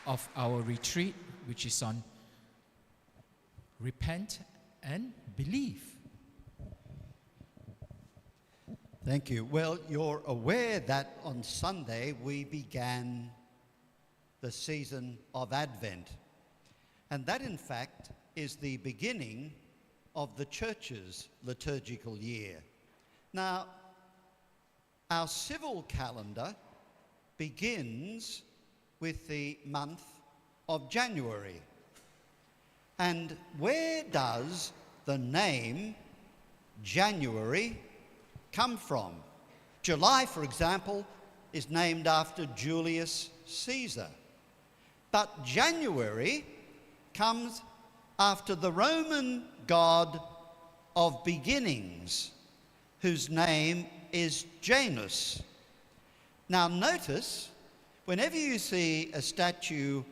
of our retreat, which is on repent and believe. Thank you. Well, you're aware that on Sunday we began the season of Advent. And that, in fact, is the beginning of the church's liturgical year. Now, our civil calendar begins with the month of January. And where does the name January come from? July, for example, is named after Julius Caesar. But January comes after the Roman god of beginnings, whose name is Janus. Now notice, whenever you see a statue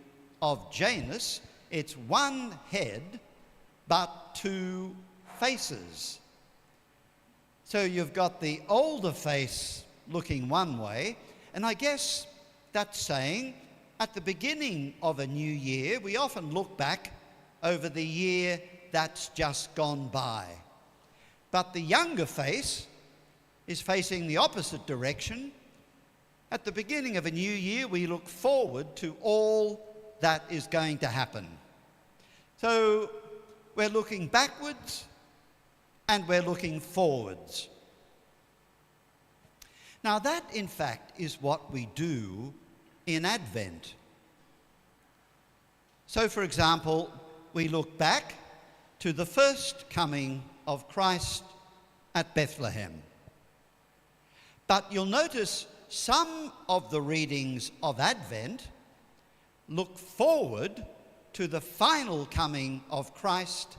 of Janus, it's one head but two faces. So you've got the older face looking one way, and I guess that's saying at the beginning of a new year, we often look back over the year that's just gone by. But the younger face is facing the opposite direction. At the beginning of a new year, we look forward to all that is going to happen. So we're looking backwards and we're looking forwards. Now that, in fact, is what we do in Advent. So, for example, we look back to the first coming of Christ at Bethlehem. But you'll notice some of the readings of Advent look forward to the final coming of Christ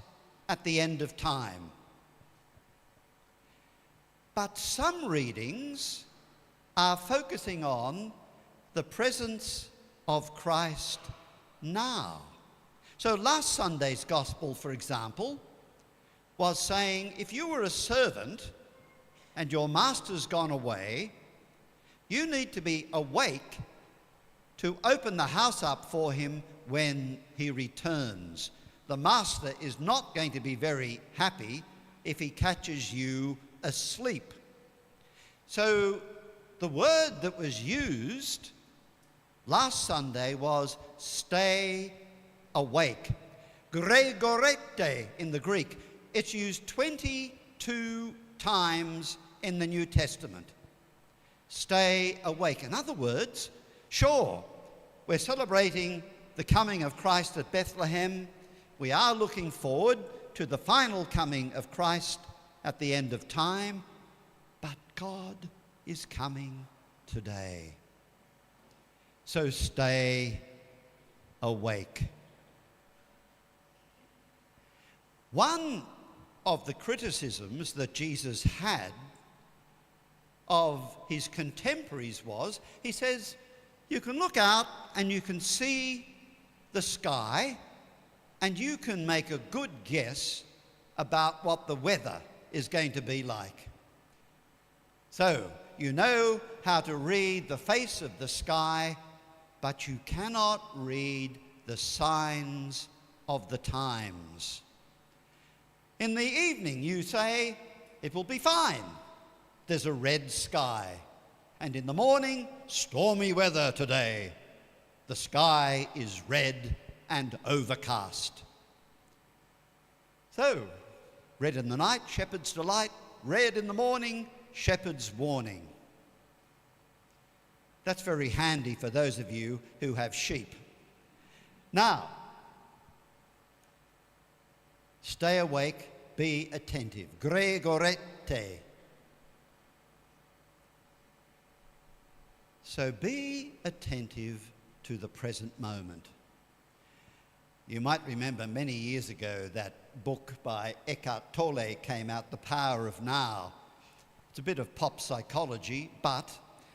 at the end of time. But some readings are focusing on the presence of Christ now. So last Sunday's gospel, for example, was saying if you were a servant and your master's gone away, you need to be awake to open the house up for him when he returns. The master is not going to be very happy if he catches you asleep. So the word that was used last Sunday was stay awake. Gregorete in the Greek. It's used 22 times in the New Testament. Stay awake. In other words, sure, we're celebrating the coming of Christ at Bethlehem. We are looking forward to the final coming of Christ at the end of time. But God is coming today. So stay awake. One of the criticisms that Jesus had of his contemporaries was, he says, you can look out and you can see the sky and you can make a good guess about what the weather is going to be like. So, you know how to read the face of the sky, but you cannot read the signs of the times. In the evening, you say, it will be fine. There's a red sky. And in the morning, stormy weather today. The sky is red and overcast. So, red in the night, shepherd's delight. Red in the morning, shepherd's warning. That's very handy for those of you who have sheep. Now, stay awake, be attentive. Gregorete. So be attentive to the present moment. You might remember many years ago that book by Eckhart Tolle came out, The Power of Now. It's a bit of pop psychology, but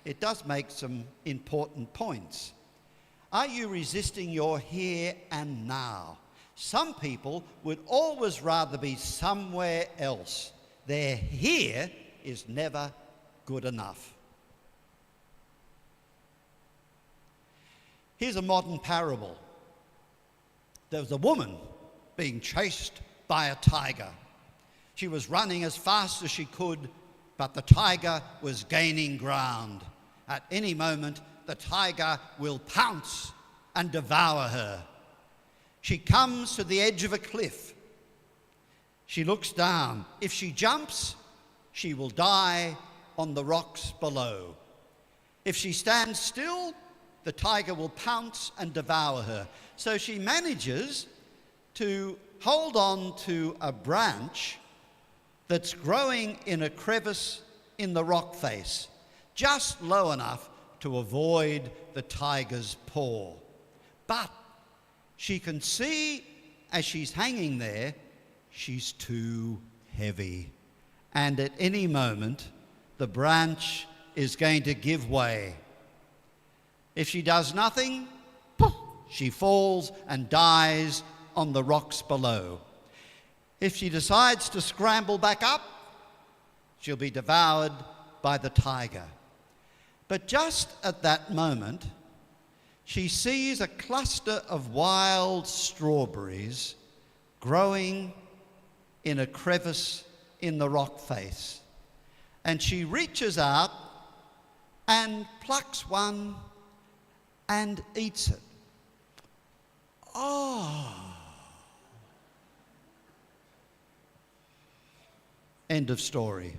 it does make some important points. Are you resisting your here and now? Some people would always rather be somewhere else. Their here is never good enough. Here's a modern parable. There was a woman being chased by a tiger. She was running as fast as she could, but the tiger was gaining ground. At any moment, the tiger will pounce and devour her. She comes to the edge of a cliff. She looks down. If she jumps, she will die on the rocks below. If she stands still, the tiger will pounce and devour her. So she manages to hold on to a branch that's growing in a crevice in the rock face, just low enough to avoid the tiger's paw. But she can see as she's hanging there, she's too heavy. And at any moment, the branch is going to give way. If she does nothing, poof, she falls and dies on the rocks below. If she decides to scramble back up, she'll be devoured by the tiger. But just at that moment, she sees a cluster of wild strawberries growing in a crevice in the rock face. And she reaches out and plucks one and eats it. Oh! End of story.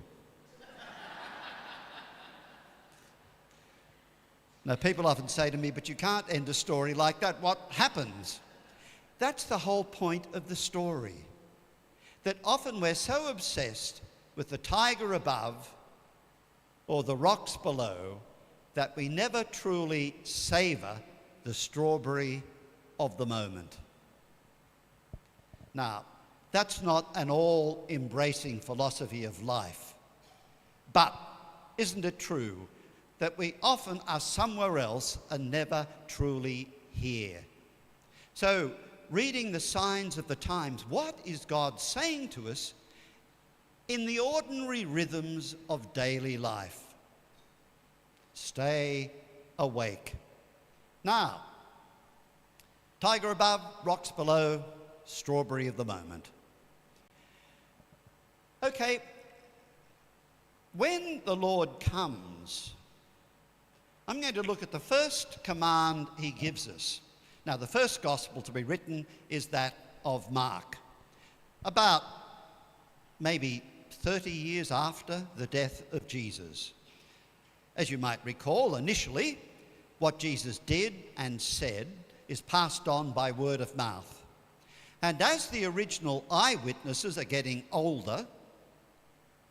Now, people often say to me, but you can't end a story like that. What happens? That's the whole point of the story. That often we're so obsessed with the tiger above or the rocks below that we never truly savor the strawberry of the moment. Now, that's not an all-embracing philosophy of life. But isn't it true that we often are somewhere else and never truly here? So, reading the signs of the times, what is God saying to us in the ordinary rhythms of daily life? Stay awake. Now, tiger above, rocks below, strawberry of the moment. Okay, when the Lord comes, I'm going to look at the first command he gives us. Now, the first gospel to be written is that of Mark. About maybe 30 years after the death of Jesus. As you might recall, initially, what Jesus did and said is passed on by word of mouth. And as the original eyewitnesses are getting older,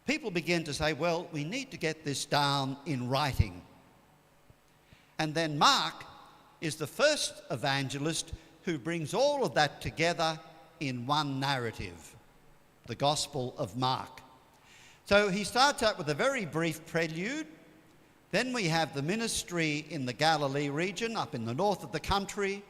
people begin to say, well, we need to get this down in writing. And then Mark is the first evangelist who brings all of that together in one narrative, the Gospel of Mark. So he starts out with a very brief prelude. Then we have the ministry in the Galilee region, up in the north of the country.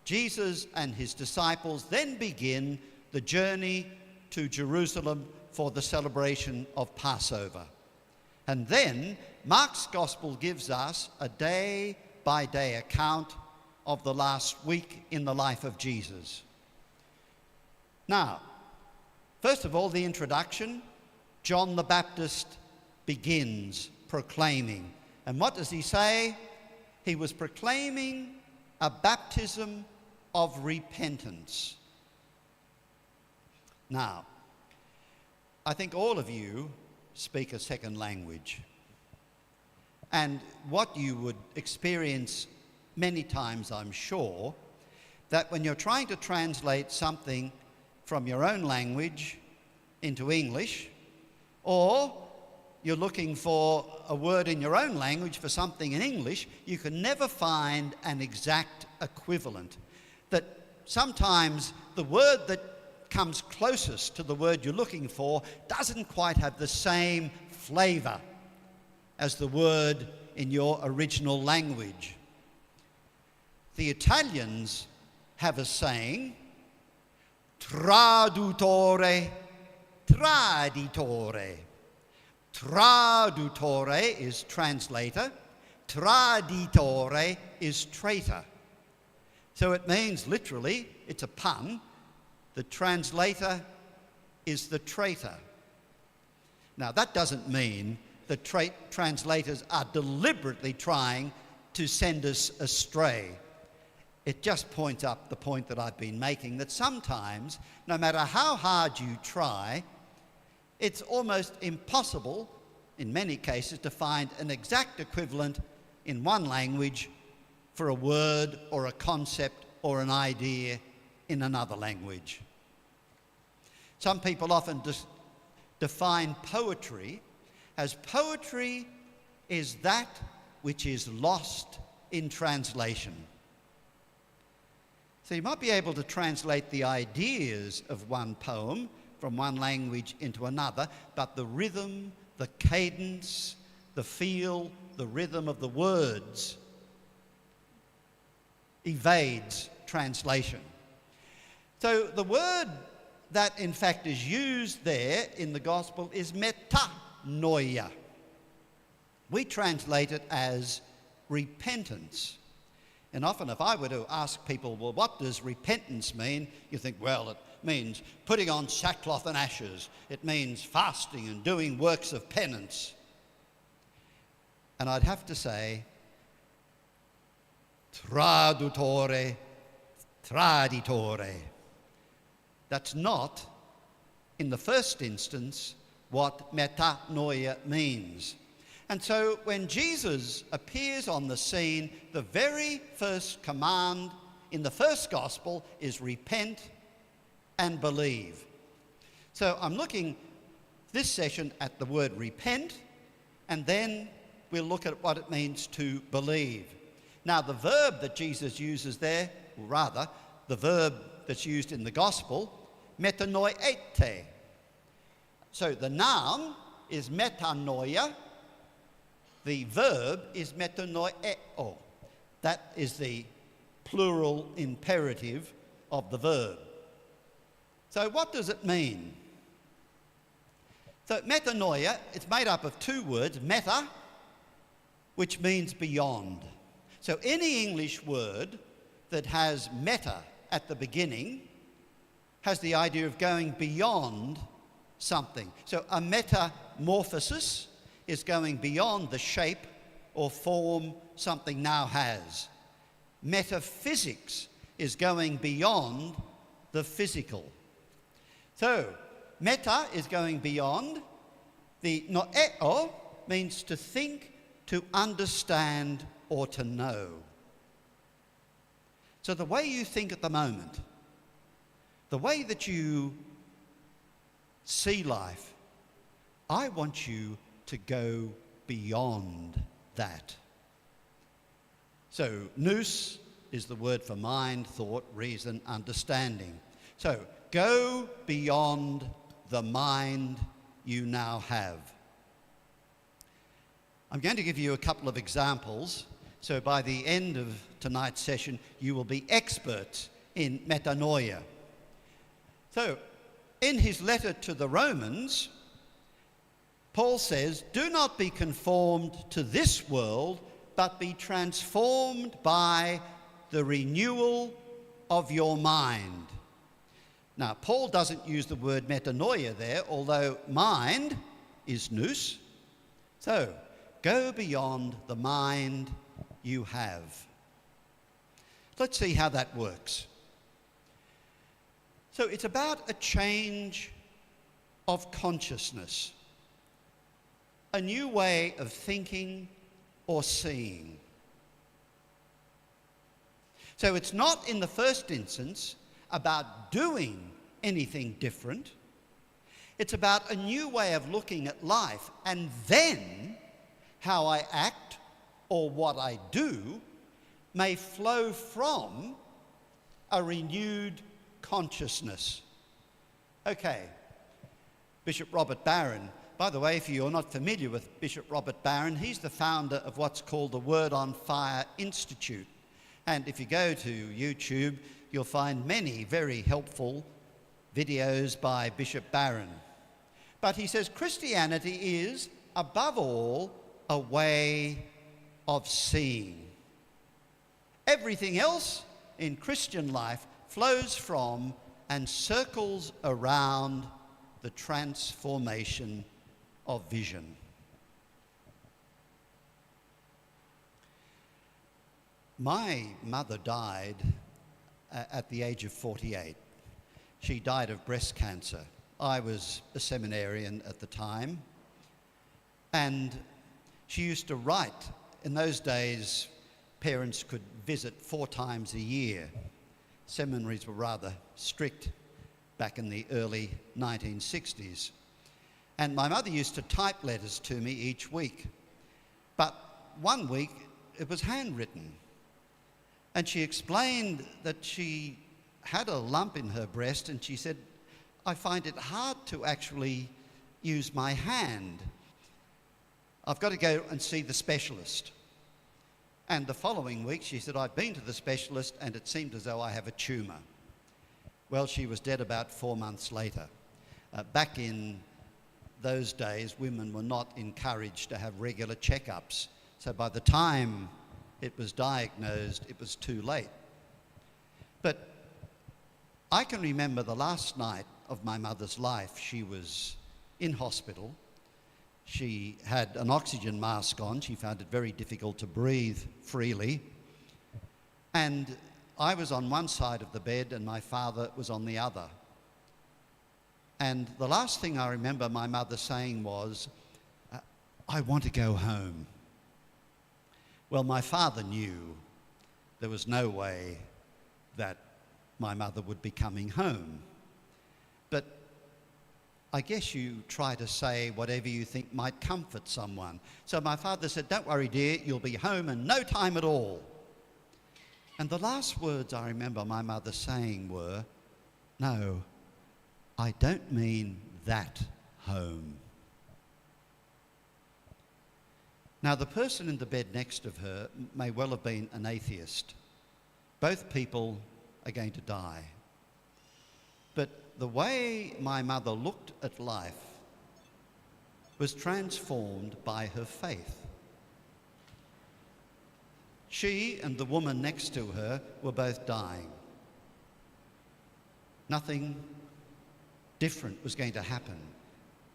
Jesus and his disciples then begin the journey to Jerusalem for the celebration of Passover. And then Mark's Gospel gives us a day-by-day account of the last week in the life of Jesus. Now, first of all, the introduction. John the Baptist begins proclaiming. And what does he say? He was proclaiming a baptism of repentance. Now, I think all of you speak a second language. And what you would experience many times, I'm sure, that when you're trying to translate something from your own language into English, or you're looking for a word in your own language for something in English, you can never find an exact equivalent. That sometimes the word that comes closest to the word you're looking for doesn't quite have the same flavor as the word in your original language. The Italians have a saying, traduttore, traditore. Traduttore is translator, traditore is traitor. So it means literally, it's a pun, the translator is the traitor. Now that doesn't mean the translators are deliberately trying to send us astray. It just points up the point that I've been making, that sometimes, no matter how hard you try, it's almost impossible, in many cases, to find an exact equivalent in one language for a word or a concept or an idea in another language. Some people often define poetry as poetry is that which is lost in translation. So you might be able to translate the ideas of one poem from one language into another, but the rhythm, the cadence, the feel, the rhythm of the words evades translation. So the word that in fact is used there in the gospel is metanoia. We translate it as repentance. And often if I were to ask people, well, what does repentance mean? You think, well, it means putting on sackcloth and ashes. It means fasting and doing works of penance. And I'd have to say, tradutore, traditore. That's not, in the first instance, what metanoia means. And so when Jesus appears on the scene, the very first command in the first gospel is repent and believe. So I'm looking this session at the word repent, and then we'll look at what it means to believe. Now the verb that Jesus uses there, or rather the verb that's used in the gospel, metanoete. So the noun is metanoia. The verb is metanoeo. That is the plural imperative of the verb. So what does it mean? So metanoia, it's made up of two words, meta, which means beyond. So any English word that has meta at the beginning has the idea of going beyond something. So a metamorphosis is going beyond the shape or form something now has. Metaphysics is going beyond the physical. So, meta is going beyond. The noeo means to think, to understand, or to know. So the way you think at the moment, the way that you see life, I want you to go beyond that. So nous is the word for mind, thought, reason, understanding. So go beyond the mind you now have. I'm going to give you a couple of examples, so by the end of tonight's session you will be experts in metanoia. So in his letter to the Romans, Paul says, do not be conformed to this world, but be transformed by the renewal of your mind. Now, Paul doesn't use the word metanoia there, although mind is nous. So, go beyond the mind you have. Let's see how that works. So, it's about a change of consciousness. A new way of thinking or seeing. So it's not in the first instance about doing anything different. It's about a new way of looking at life, and then how I act or what I do may flow from a renewed consciousness. Okay, Bishop Robert Barron. By the way, if you're not familiar with Bishop Robert Barron, he's the founder of what's called the Word on Fire Institute. And if you go to YouTube, you'll find many very helpful videos by Bishop Barron. But he says Christianity is, above all, a way of seeing. Everything else in Christian life flows from and circles around the transformation of vision. My mother died at the age of 48. She died of breast cancer. I was a seminarian at the time, and she used to write. In those days, parents could visit 4 times a year. Seminaries were rather strict back in the early 1960s. And my mother used to type letters to me each week. But one week, it was handwritten. And she explained that she had a lump in her breast, and she said, I find it hard to actually use my hand. I've got to go and see the specialist. And the following week, she said, I've been to the specialist, and it seemed as though I have a tumour. Well, she was dead about 4 months later. Back in those days, women were not encouraged to have regular checkups. So by the time it was diagnosed, it was too late. But I can remember the last night of my mother's life. She was in hospital. She had an oxygen mask on. She found it very difficult to breathe freely. And I was on one side of the bed and my father was on the other. And the last thing I remember my mother saying was, I want to go home. Well, my father knew there was no way that my mother would be coming home. But I guess you try to say whatever you think might comfort someone. So my father said, don't worry, dear, you'll be home in no time at all. And the last words I remember my mother saying were, no, I don't mean that home. Now, the person in the bed next of her may well have been an atheist. Both people are going to die. But the way my mother looked at life was transformed by her faith. She and the woman next to her were both dying. Nothing different was going to happen.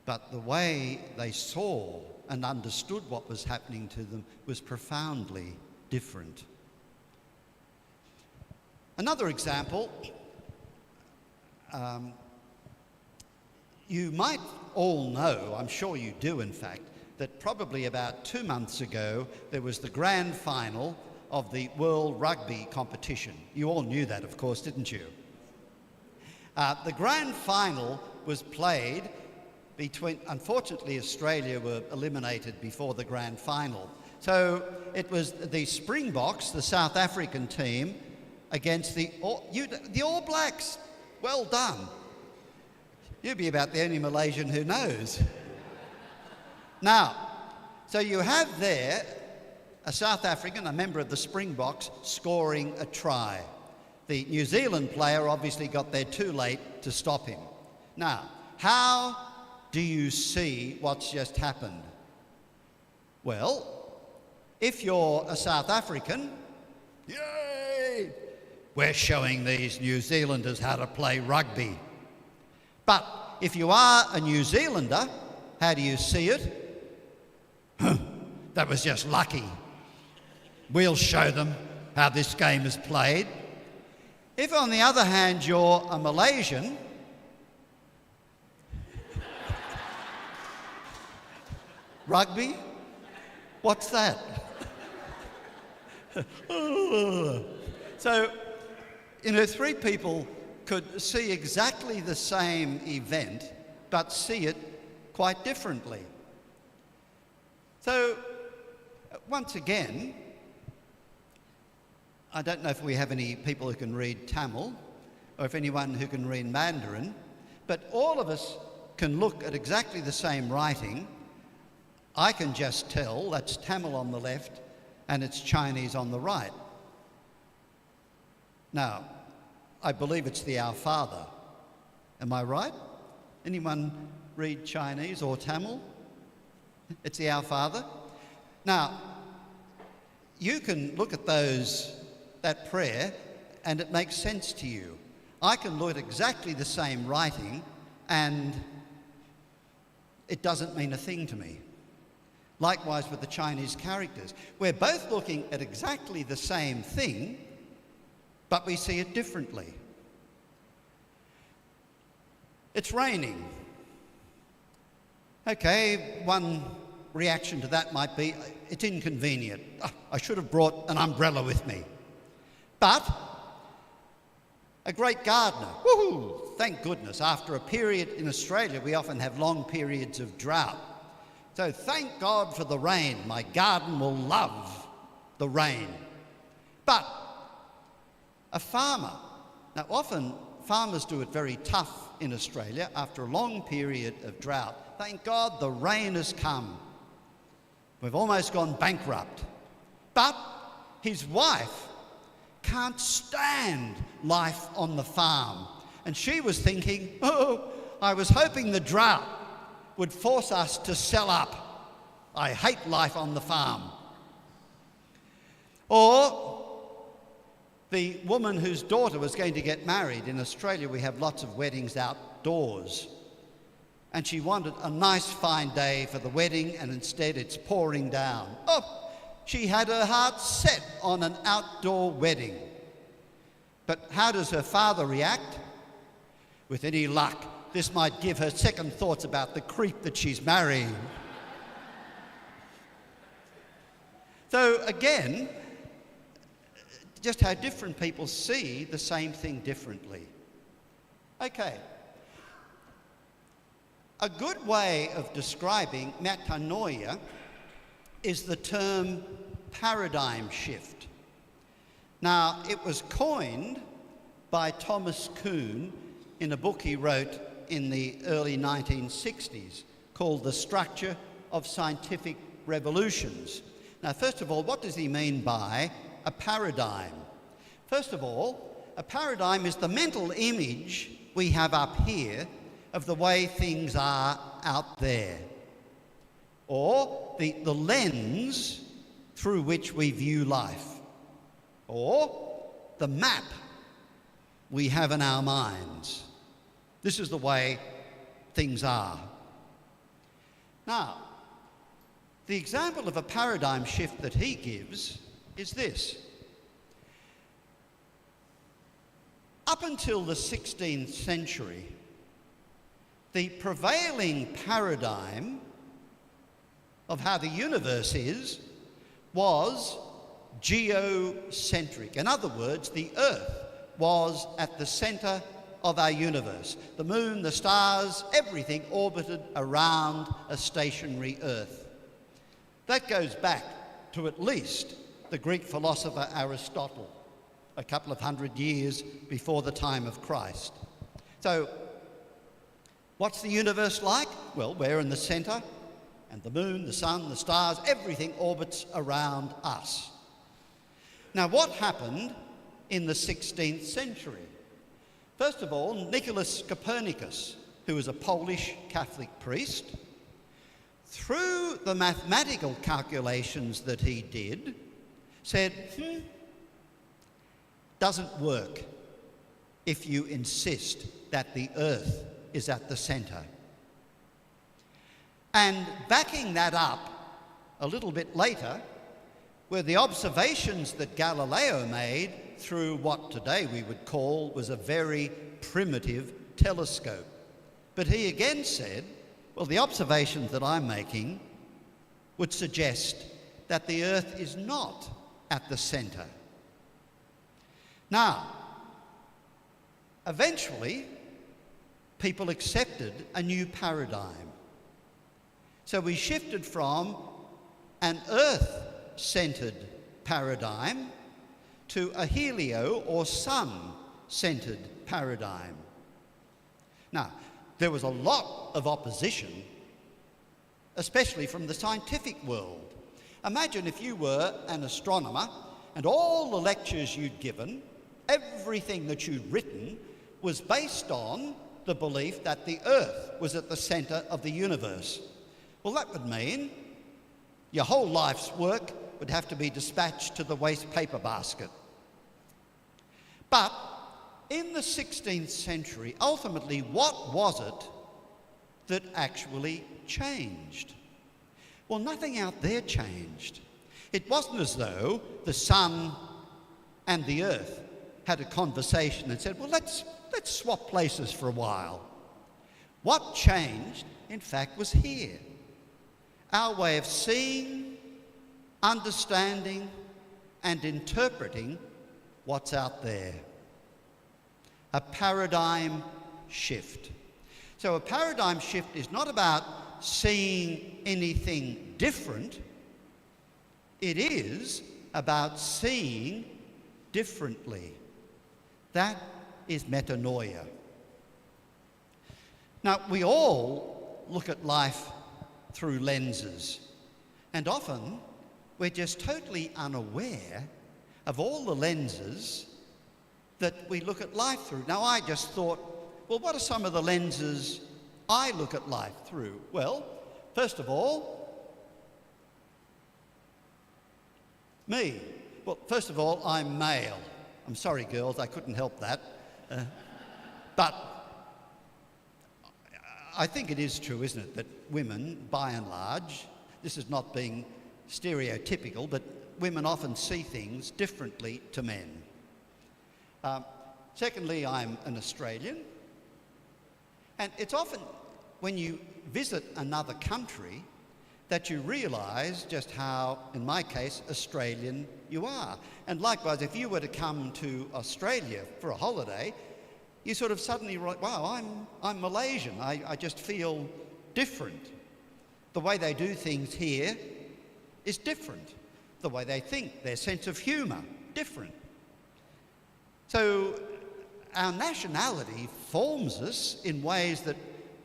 But the way they saw and understood what was happening to them was profoundly different. Another example, you might all know, I'm sure you do in fact, that probably about 2 months ago there was the grand final of the World Rugby competition. You all knew that, of course, didn't you? The grand final was played between, unfortunately Australia were eliminated before the grand final. So it was the Springboks, the South African team, against the All Blacks. Well done. You'd be about the only Malaysian who knows. Now, so you have there a South African, a member of the Springboks, scoring a try. The New Zealand player obviously got there too late to stop him. Now, how do you see what's just happened? Well, if you're a South African, yay! We're showing these New Zealanders how to play rugby. But if you are a New Zealander, how do you see it? That was just lucky. We'll show them how this game is played. If, on the other hand, you're a Malaysian, rugby? What's that? So, you know, 3 people could see exactly the same event, but see it quite differently. So, once again, I don't know if we have any people who can read Tamil, or if anyone who can read Mandarin, but all of us can look at exactly the same writing. I can just tell that's Tamil on the left and it's Chinese on the right. Now, I believe it's the Our Father. Am I right? Anyone read Chinese or Tamil? It's the Our Father. Now, you can look at that prayer and it makes sense to you. I can look at exactly the same writing and it doesn't mean a thing to me. Likewise with the Chinese characters. We're both looking at exactly the same thing, but we see it differently. It's raining. Okay, one reaction to that might be, it's inconvenient. Oh, I should have brought an umbrella with me. But a great gardener, woohoo, thank goodness. After a period in Australia, we often have long periods of drought. So thank God for the rain. My garden will love the rain. But a farmer, now often farmers do it very tough in Australia after a long period of drought. Thank God the rain has come. We've almost gone bankrupt. But his wife can't stand life on the farm. And she was thinking, oh, I was hoping the drought would force us to sell up. I hate life on the farm. Or the woman whose daughter was going to get married. In Australia, we have lots of weddings outdoors. And she wanted a nice fine day for the wedding, and instead it's pouring down. Oh, she had her heart set on an outdoor wedding. But how does her father react? With any luck, this might give her second thoughts about the creep that she's marrying. So again, just how different people see the same thing differently. Okay. A good way of describing metanoia is the term paradigm shift. Now, it was coined by Thomas Kuhn in a book he wrote in the early 1960s called The Structure of Scientific Revolutions. Now, first of all, what does he mean by a paradigm? First of all, a paradigm is the mental image we have up here of the way things are out there, or the lens through which we view life, or the map we have in our minds. This is the way things are. Now, the example of a paradigm shift that he gives is this. Up until the 16th century, the prevailing paradigm of how the universe is was geocentric. In other words, the Earth was at the centre of our universe. The moon, the stars, everything orbited around a stationary Earth. That goes back to at least the Greek philosopher Aristotle, a couple of hundred years before the time of Christ. So, what's the universe like? Well, we're in the centre, and the moon, the sun, the stars, everything orbits around us. Now, what happened in the 16th century? First of all, Nicholas Copernicus, who was a Polish Catholic priest, through the mathematical calculations that he did, said, doesn't work if you insist that the Earth is at the centre. And backing that up a little bit later were the observations that Galileo made through what today we would call was a very primitive telescope. But he again said, well, the observations that I'm making would suggest that the Earth is not at the centre. Now, eventually, people accepted a new paradigm. So we shifted from an Earth-centred paradigm to a helio or sun-centred paradigm. Now, there was a lot of opposition, especially from the scientific world. Imagine if you were an astronomer and all the lectures you'd given, everything that you'd written, was based on the belief that the Earth was at the centre of the universe. Well, that would mean your whole life's work would have to be dispatched to the waste paper basket. But in the 16th century, ultimately, what was it that actually changed? Well, nothing out there changed. It wasn't as though the sun and the earth had a conversation and said, well, let's swap places for a while. What changed, in fact, was here. Our way of seeing, understanding, and interpreting what's out there. A paradigm shift. So a paradigm shift is not about seeing anything different. It is about seeing differently. That is metanoia. Now, we all look at life through lenses, and often we're just totally unaware of all the lenses that we look at life through. Now, I just thought, well, what are some of the lenses I look at life through? Well, first of all, me. Well, first of all, I'm male. I'm sorry, girls, I couldn't help that. But I think it is true, isn't it, that women, by and large, this is not being stereotypical, but women often see things differently to men. Secondly, I'm an Australian. And it's often when you visit another country that you realise just how, in my case, Australian you are. And likewise, if you were to come to Australia for a holiday, you sort of suddenly write, wow, I'm Malaysian. I just feel different. The way they do things here is different. The way they think, their sense of humour, different. So our nationality forms us in ways that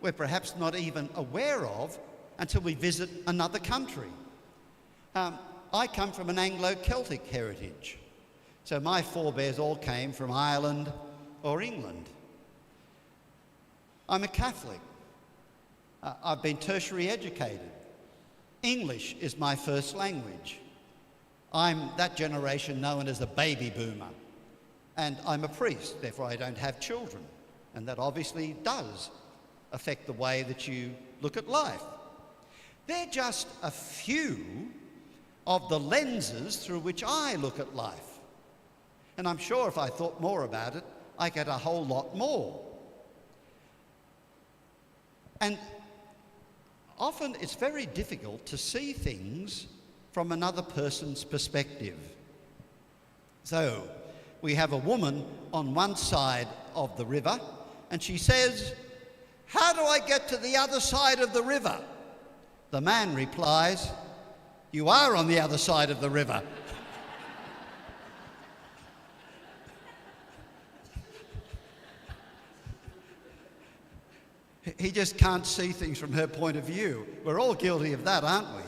we're perhaps not even aware of until we visit another country. I come from an Anglo-Celtic heritage. So my forebears all came from Ireland or England. I'm a Catholic. I've been tertiary educated. English is my first language. I'm that generation known as a baby boomer. And I'm a priest, therefore I don't have children. And that obviously does affect the way that you look at life. They're just a few of the lenses through which I look at life. And I'm sure if I thought more about it, I get a whole lot more. And often it's very difficult to see things from another person's perspective. So, we have a woman on one side of the river, and she says, "How do I get to the other side of the river?" The man replies, "You are on the other side of the river." He just can't see things from her point of view. We're all guilty of that, aren't we?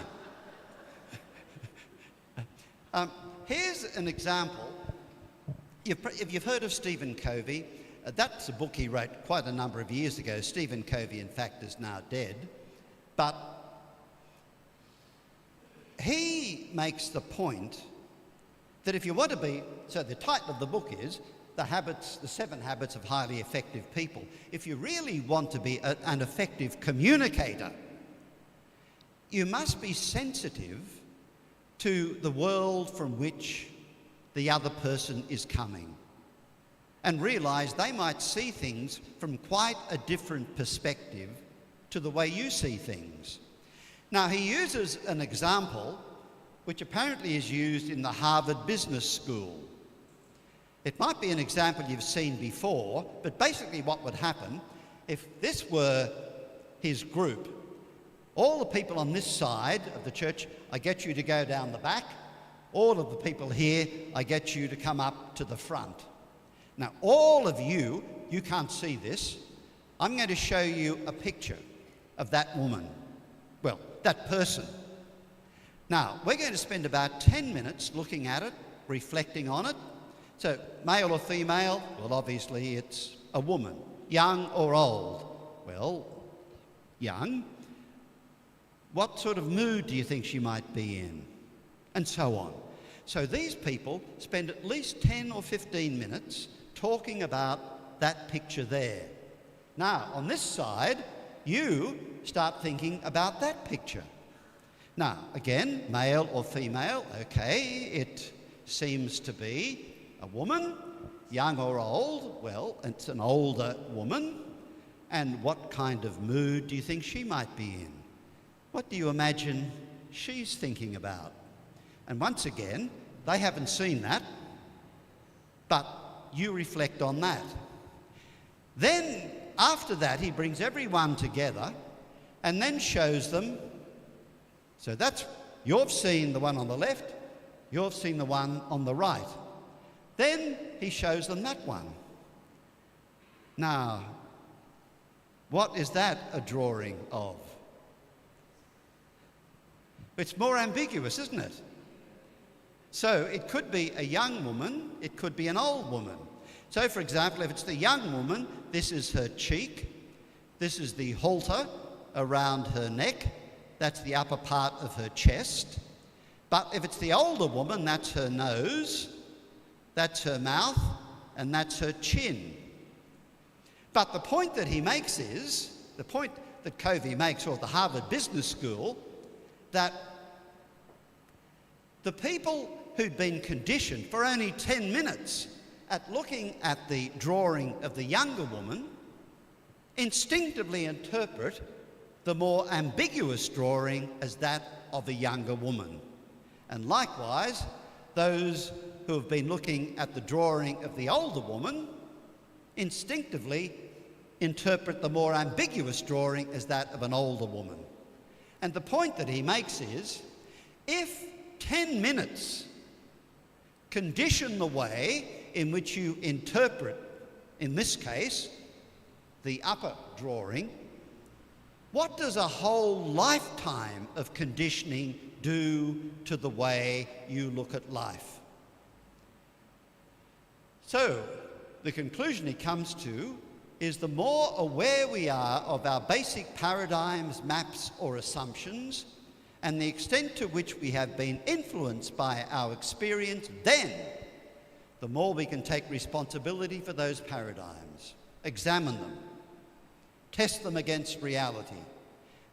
Here's an example. If you've heard of Stephen Covey, that's a book he wrote quite a number of years ago. Stephen Covey, in fact, is now dead. But he makes the point that if you want to be, so the title of the book is The 7 Habits of Highly Effective People. If you really want to be an effective communicator, you must be sensitive to the world from which the other person is coming and realise they might see things from quite a different perspective to the way you see things. Now, he uses an example which apparently is used in the Harvard Business School. It might be an example you've seen before, but basically what would happen if this were his group, all the people on this side of the church, I get you to go down the back. All of the people here, I get you to come up to the front. Now, all of you can't see this. I'm going to show you a picture of that woman. Well, that person. Now, we're going to spend about 10 minutes looking at it, reflecting on it. So, male or female? Well, obviously it's a woman. Young or old? Well, young. What sort of mood do you think she might be in? And so on. So these people spend at least 10 or 15 minutes talking about that picture there. Now, on this side, you start thinking about that picture. Now, again, male or female, okay, it seems to be a woman, young or old. Well, it's an older woman. And what kind of mood do you think she might be in? What do you imagine she's thinking about? And once again, they haven't seen that, but you reflect on that. Then, after that, he brings everyone together and then shows them. So you've seen the one on the left, you've seen the one on the right. Then he shows them that one. Now, what is that a drawing of? It's more ambiguous, isn't it? So it could be a young woman, it could be an old woman. So, for example, if it's the young woman, this is her cheek, this is the halter around her neck, that's the upper part of her chest. But if it's the older woman, that's her nose, that's her mouth, and that's her chin. But the point that he makes is, the point that Covey makes, or at the Harvard Business School, that the people who'd been conditioned for only 10 minutes at looking at the drawing of the younger woman instinctively interpret the more ambiguous drawing as that of a younger woman. And likewise, those who have been looking at the drawing of the older woman instinctively interpret the more ambiguous drawing as that of an older woman. And the point that he makes is, if 10 minutes condition the way in which you interpret, in this case, the upper drawing, what does a whole lifetime of conditioning do to the way you look at life? So, the conclusion he comes to is the more aware we are of our basic paradigms, maps, or assumptions, and the extent to which we have been influenced by our experience, then the more we can take responsibility for those paradigms, examine them, test them against reality,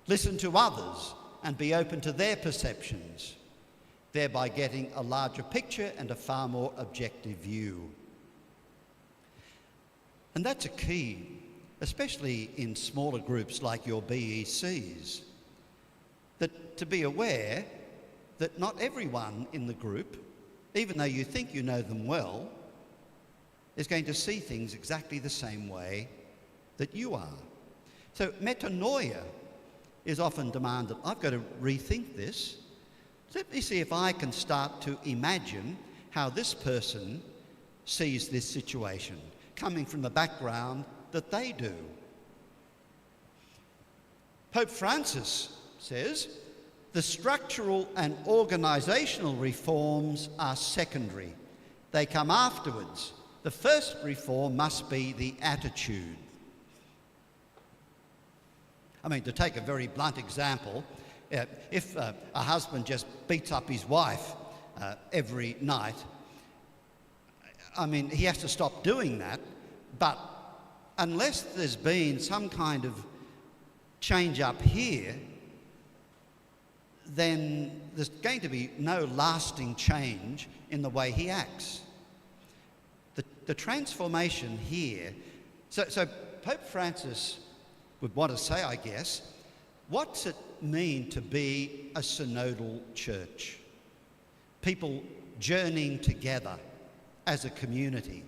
listen to others, and be open to their perceptions, thereby getting a larger picture and a far more objective view. And that's a key, especially in smaller groups like your BECs, that to be aware that not everyone in the group, even though you think you know them well, is going to see things exactly the same way that you are. So metanoia is often demanded. I've got to rethink this. Let me see if I can start to imagine how this person sees this situation, coming from the background that they do. Pope Francis says, the structural and organisational reforms are secondary. They come afterwards. The first reform must be the attitude. I mean, to take a very blunt example, if a husband just beats up his wife every night, I mean, he has to stop doing that, but unless there's been some kind of change up here, then there's going to be no lasting change in the way he acts. The transformation here, so Pope Francis would want to say, I guess, what's it mean to be a synodal church? People journeying together as a community.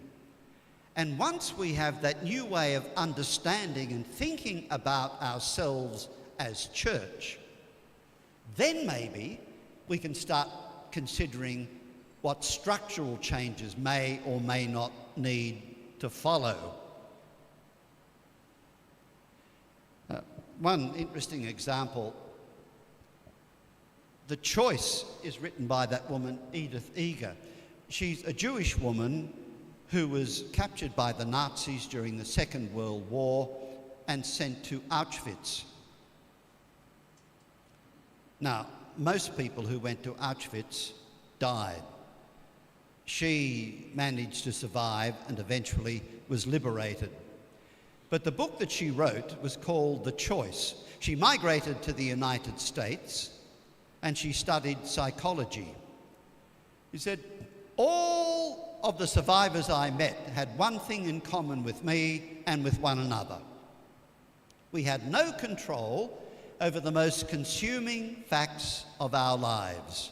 And once we have that new way of understanding and thinking about ourselves as church, then maybe we can start considering what structural changes may or may not need to follow. One interesting example, The Choice is written by that woman, Edith Eger. She's a Jewish woman who was captured by the Nazis during the Second World War and sent to Auschwitz. Now, most people who went to Auschwitz died. she managed to survive and eventually was liberated. But the book that she wrote was called The Choice. She migrated to the United States and she studied psychology. She said, all of the survivors I met had one thing in common with me and with one another. We had no control over the most consuming facts of our lives.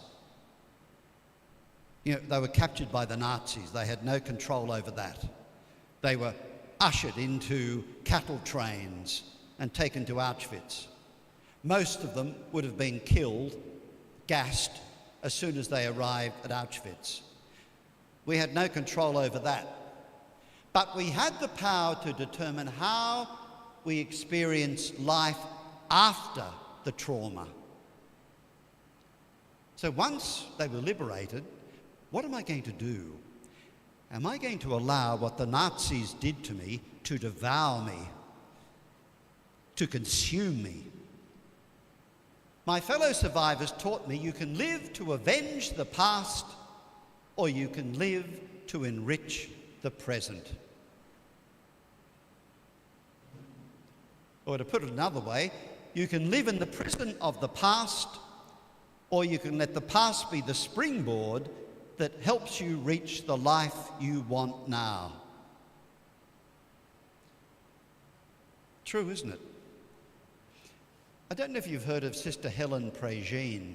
You know, they were captured by the Nazis. They had no control over that. They were ushered into cattle trains and taken to Auschwitz. Most of them would have been killed, gassed, as soon as they arrived at Auschwitz. We had no control over that. But we had the power to determine how we experience life after the trauma. So once they were liberated, what am I going to do? Am I going to allow what the Nazis did to me to devour me, to consume me? My fellow survivors taught me you can live to avenge the past, or you can live to enrich the present. Or to put it another way, you can live in the prison of the past, or you can let the past be the springboard that helps you reach the life you want now. True, isn't it? I don't know if you've heard of Sister Helen Prégine.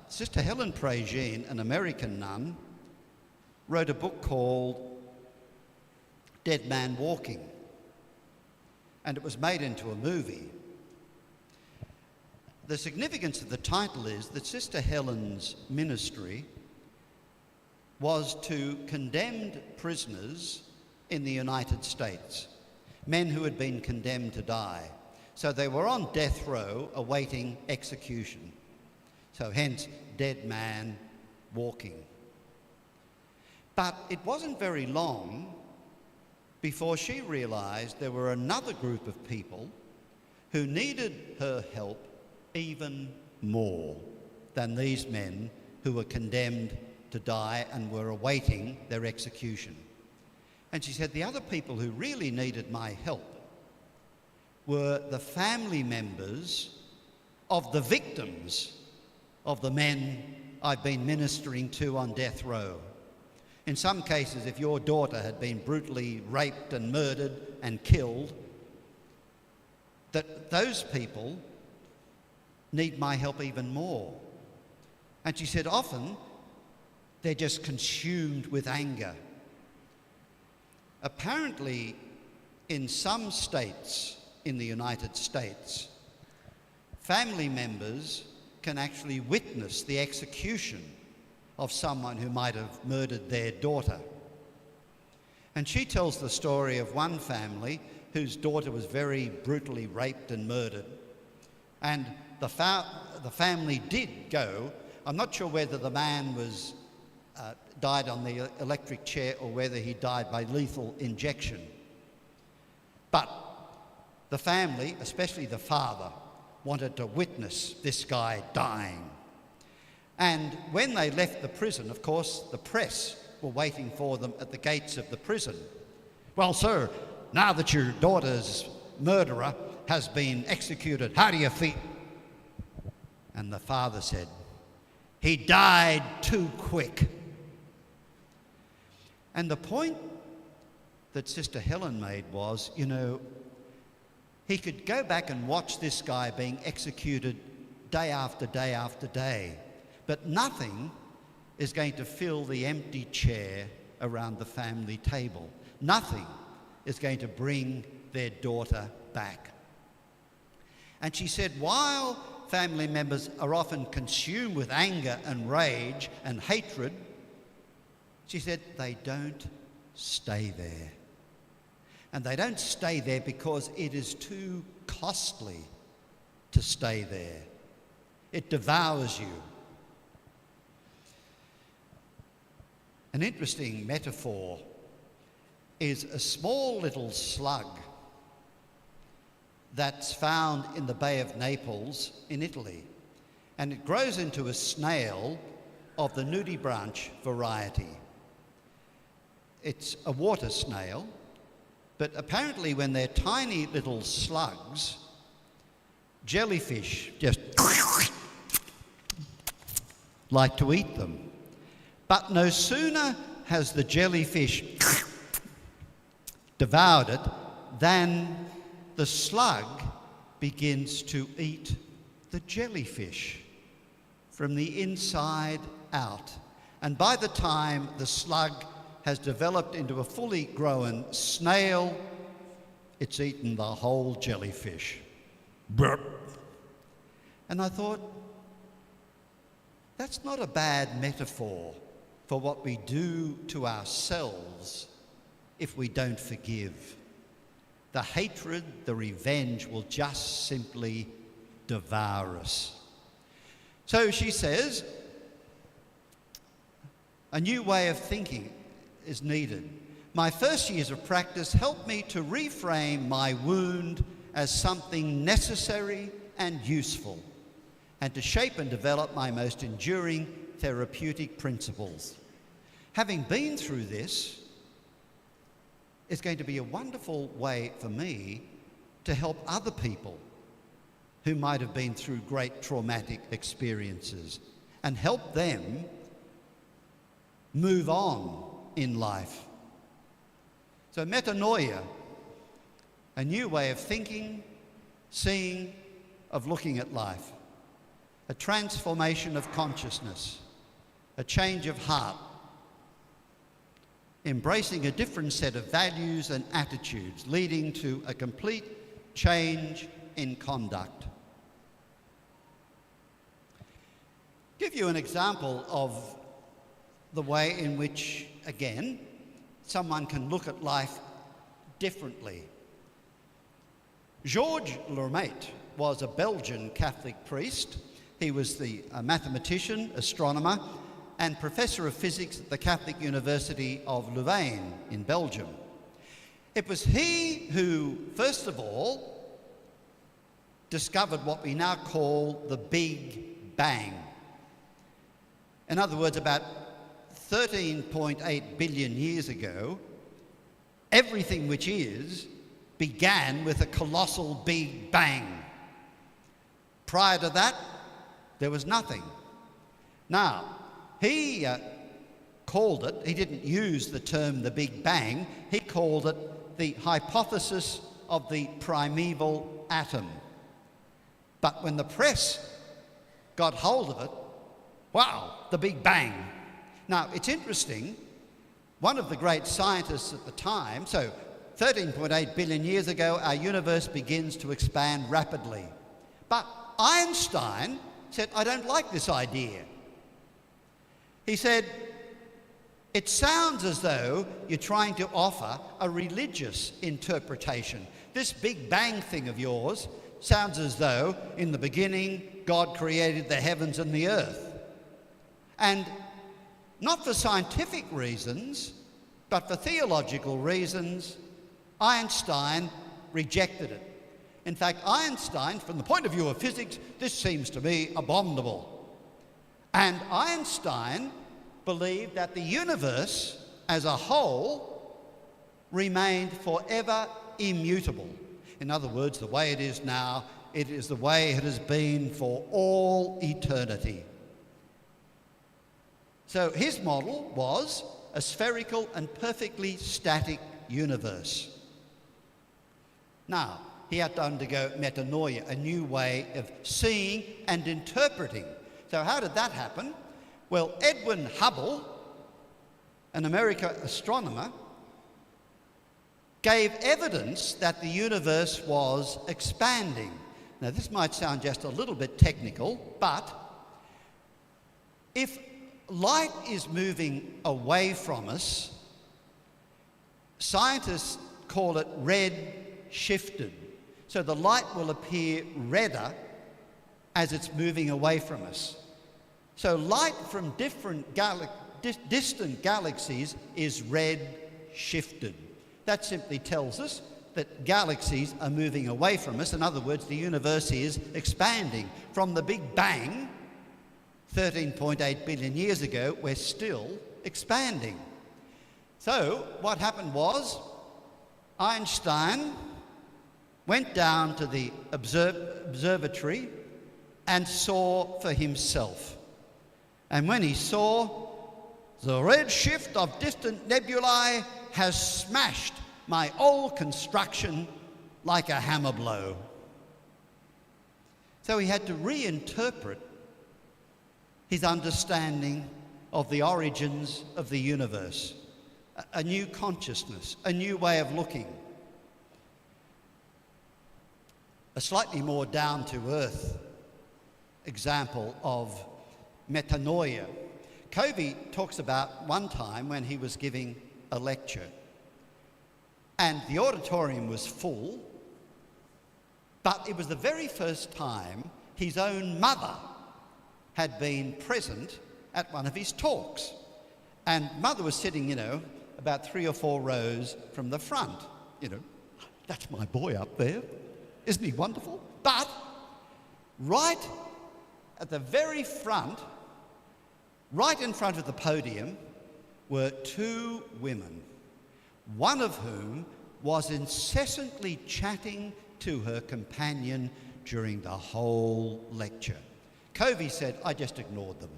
Sister Helen Prégine, an American nun, wrote a book called Dead Man Walking, and it was made into a movie. The significance of the title is that Sister Helen's ministry was to condemned prisoners in the United States, men who had been condemned to die. So they were on death row awaiting execution. So hence, dead man walking. But it wasn't very long before she realized there were another group of people who needed her help even more than these men who were condemned to die and were awaiting their execution. And she said, the other people who really needed my help were the family members of the victims of the men I've been ministering to on death row. In some cases, if your daughter had been brutally raped and murdered and killed, that those people need my help even more. And she said often they're just consumed with anger. Apparently, in some states in the United States, family members can actually witness the execution of someone who might have murdered their daughter. And she tells the story of one family whose daughter was very brutally raped and murdered. And the family did go. I'm not sure whether the man was died on the electric chair or whether he died by lethal injection. But the family, especially the father, wanted to witness this guy dying. And when they left the prison, of course, the press were waiting for them at the gates of the prison. Well, sir, now that your daughter's murderer has been executed, how do you feel? And the father said, he died too quick. And the point that Sister Helen made was, you know, he could go back and watch this guy being executed day after day after day, but nothing is going to fill the empty chair around the family table. Nothing is going to bring their daughter back. And she said, while family members are often consumed with anger and rage and hatred, she said they don't stay there. And they don't stay there because it is too costly to stay there. It devours you. An interesting metaphor is a small little slug that's found in the Bay of Naples in Italy. And it grows into a snail of the nudibranch variety. It's a water snail, but apparently when they're tiny little slugs, jellyfish just like to eat them. But no sooner has the jellyfish devoured it than the slug begins to eat the jellyfish from the inside out. And by the time the slug has developed into a fully grown snail, it's eaten the whole jellyfish. Burp. And I thought, that's not a bad metaphor for what we do to ourselves if we don't forgive. The hatred, the revenge will just simply devour us. So she says, a new way of thinking is needed. My first years of practice helped me to reframe my wound as something necessary and useful, and to shape and develop my most enduring therapeutic principles. Having been through this, it's going to be a wonderful way for me to help other people who might have been through great traumatic experiences and help them move on in life. So metanoia, a new way of thinking, seeing, of looking at life, a transformation of consciousness, a change of heart, embracing a different set of values and attitudes, leading to a complete change in conduct. Give you an example of the way in which, again, someone can look at life differently. Georges Lermite was a Belgian Catholic priest. He was the mathematician, astronomer, and professor of physics at the Catholic University of Louvain in Belgium. It was he who, first of all, discovered what we now call the Big Bang. In other words, about 13.8 billion years ago, everything which is began with a colossal Big Bang. Prior to that, there was nothing. Now, he called it, he didn't use the term the Big Bang, he called it the hypothesis of the primeval atom. But when the press got hold of it, wow, the Big Bang. Now, it's interesting, one of the great scientists at the time, so 13.8 billion years ago, our universe begins to expand rapidly. But Einstein said, I don't like this idea. He said, it sounds as though you're trying to offer a religious interpretation. This Big Bang thing of yours sounds as though, in the beginning, God created the heavens and the earth. And not for scientific reasons, but for theological reasons, Einstein rejected it. In fact, Einstein, from the point of view of physics, this seems to me abominable. And Einstein believed that the universe as a whole remained forever immutable. In other words, the way it is now, it is the way it has been for all eternity. So his model was a spherical and perfectly static universe. Now, he had to undergo metanoia, a new way of seeing and interpreting. So how did that happen? Well, Edwin Hubble, an American astronomer, gave evidence that the universe was expanding. Now, this might sound just a little bit technical, but if light is moving away from us, scientists call it red-shifted. So the light will appear redder as it's moving away from us. So light from different distant galaxies is red-shifted. That simply tells us that galaxies are moving away from us. In other words, the universe is expanding from the Big Bang 13.8 billion years ago, we're still expanding. So what happened was Einstein went down to the observatory and saw for himself. And when he saw, the redshift of distant nebulae has smashed my old construction like a hammer blow. So he had to reinterpret his understanding of the origins of the universe, a new consciousness, a new way of looking. A slightly more down-to-earth example of metanoia. Covey talks about one time when he was giving a lecture and the auditorium was full, but it was the very first time his own mother had been present at one of his talks. And mother was sitting, about 3 or 4 rows from the front. That's my boy up there. Isn't he wonderful? But right at the very front, right in front of the podium, were 2 women, one of whom was incessantly chatting to her companion during the whole lecture. Covey said, I just ignored them.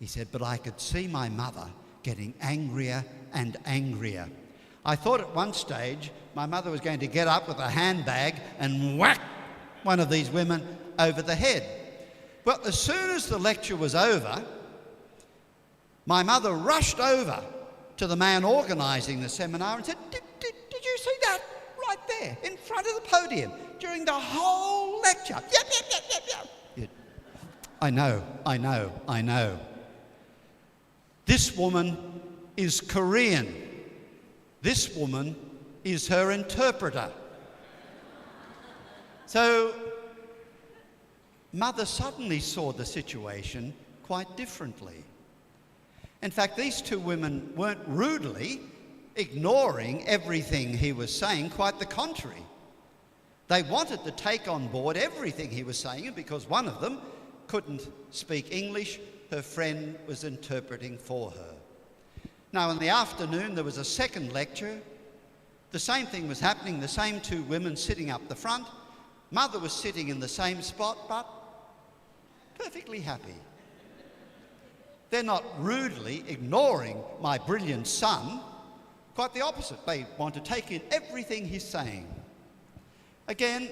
He said, but I could see my mother getting angrier and angrier. I thought at one stage my mother was going to get up with a handbag and whack one of these women over the head. Well, as soon as the lecture was over, my mother rushed over to the man organising the seminar and said, did you see that right there in front of the podium during the whole lecture? Yep. I know. This woman is Korean. This woman is her interpreter. So, mother suddenly saw the situation quite differently. In fact, these 2 women weren't rudely ignoring everything he was saying, quite the contrary. They wanted to take on board everything he was saying, and because one of them couldn't speak English, her friend was interpreting for her. Now, in the afternoon, there was a second lecture. The same thing was happening, the same 2 women sitting up the front. Mother was sitting in the same spot, but perfectly happy. They're not rudely ignoring my brilliant son. Quite the opposite. They want to take in everything he's saying. Again,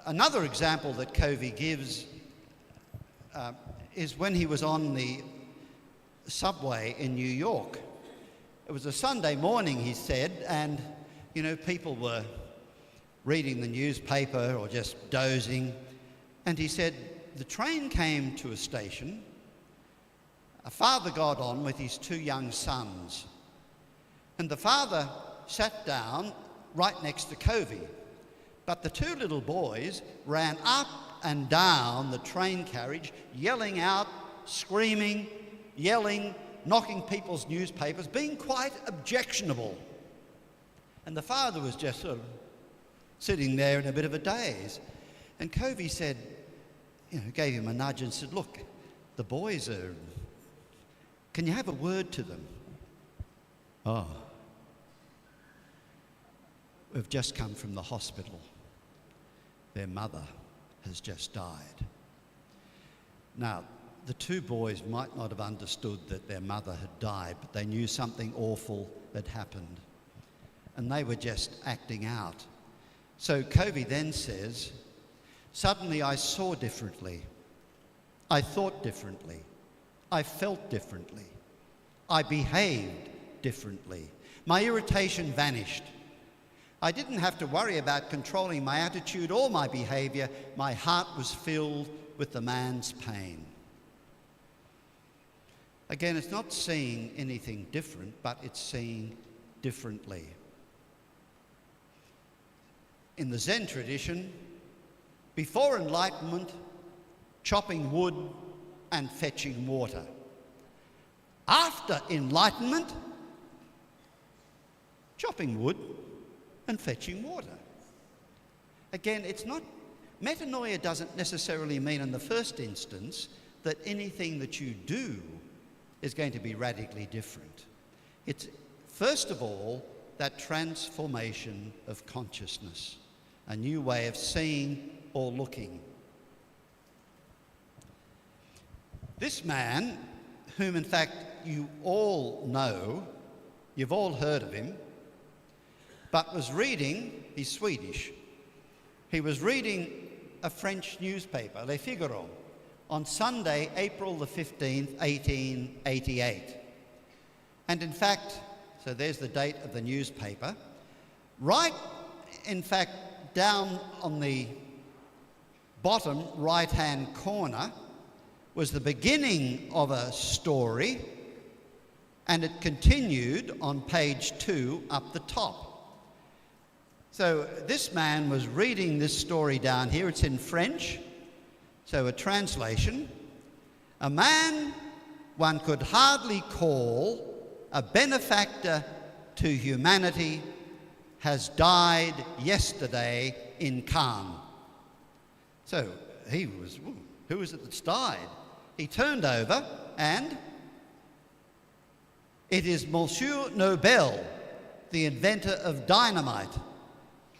another example that Covey gives is when he was on the subway in New York. It was a Sunday morning, he said, and, people were reading the newspaper or just dozing. And he said, the train came to a station. A father got on with his 2 young sons. And the father sat down right next to Covey. But the 2 little boys ran up and down the train carriage, yelling out, screaming, yelling, knocking people's newspapers, being quite objectionable. And the father was just sort of sitting there in a bit of a daze. And Covey said, gave him a nudge and said, look, the boys are... Can you have a word to them? Oh. We've just come from the hospital. Their mother has just died. Now, the 2 boys might not have understood that their mother had died, but they knew something awful had happened. And they were just acting out. So Covey then says, suddenly I saw differently. I thought differently. I felt differently. I behaved differently. My irritation vanished. I didn't have to worry about controlling my attitude or my behaviour. My heart was filled with the man's pain. Again, it's not seeing anything different, but it's seeing differently. In the Zen tradition, before enlightenment, chopping wood and fetching water. After enlightenment, chopping wood and fetching water. Again, it's not metanoia doesn't necessarily mean in the first instance that anything that you do is going to be radically different. It's, first of all, that transformation of consciousness, a new way of seeing or looking. This man, whom in fact you all know, you've all heard of him, but was reading, he's Swedish, he was reading a French newspaper, Le Figaro, on Sunday, April the 15th, 1888. And in fact, so there's the date of the newspaper, right, in fact, down on the bottom right-hand corner was the beginning of a story, and it continued on page 2 up the top. So this man was reading this story down here. It's in French, so a translation. A man one could hardly call a benefactor to humanity has died yesterday in Cannes. So he was, who is it that's died? He turned over, and it is Monsieur Nobel, the inventor of dynamite.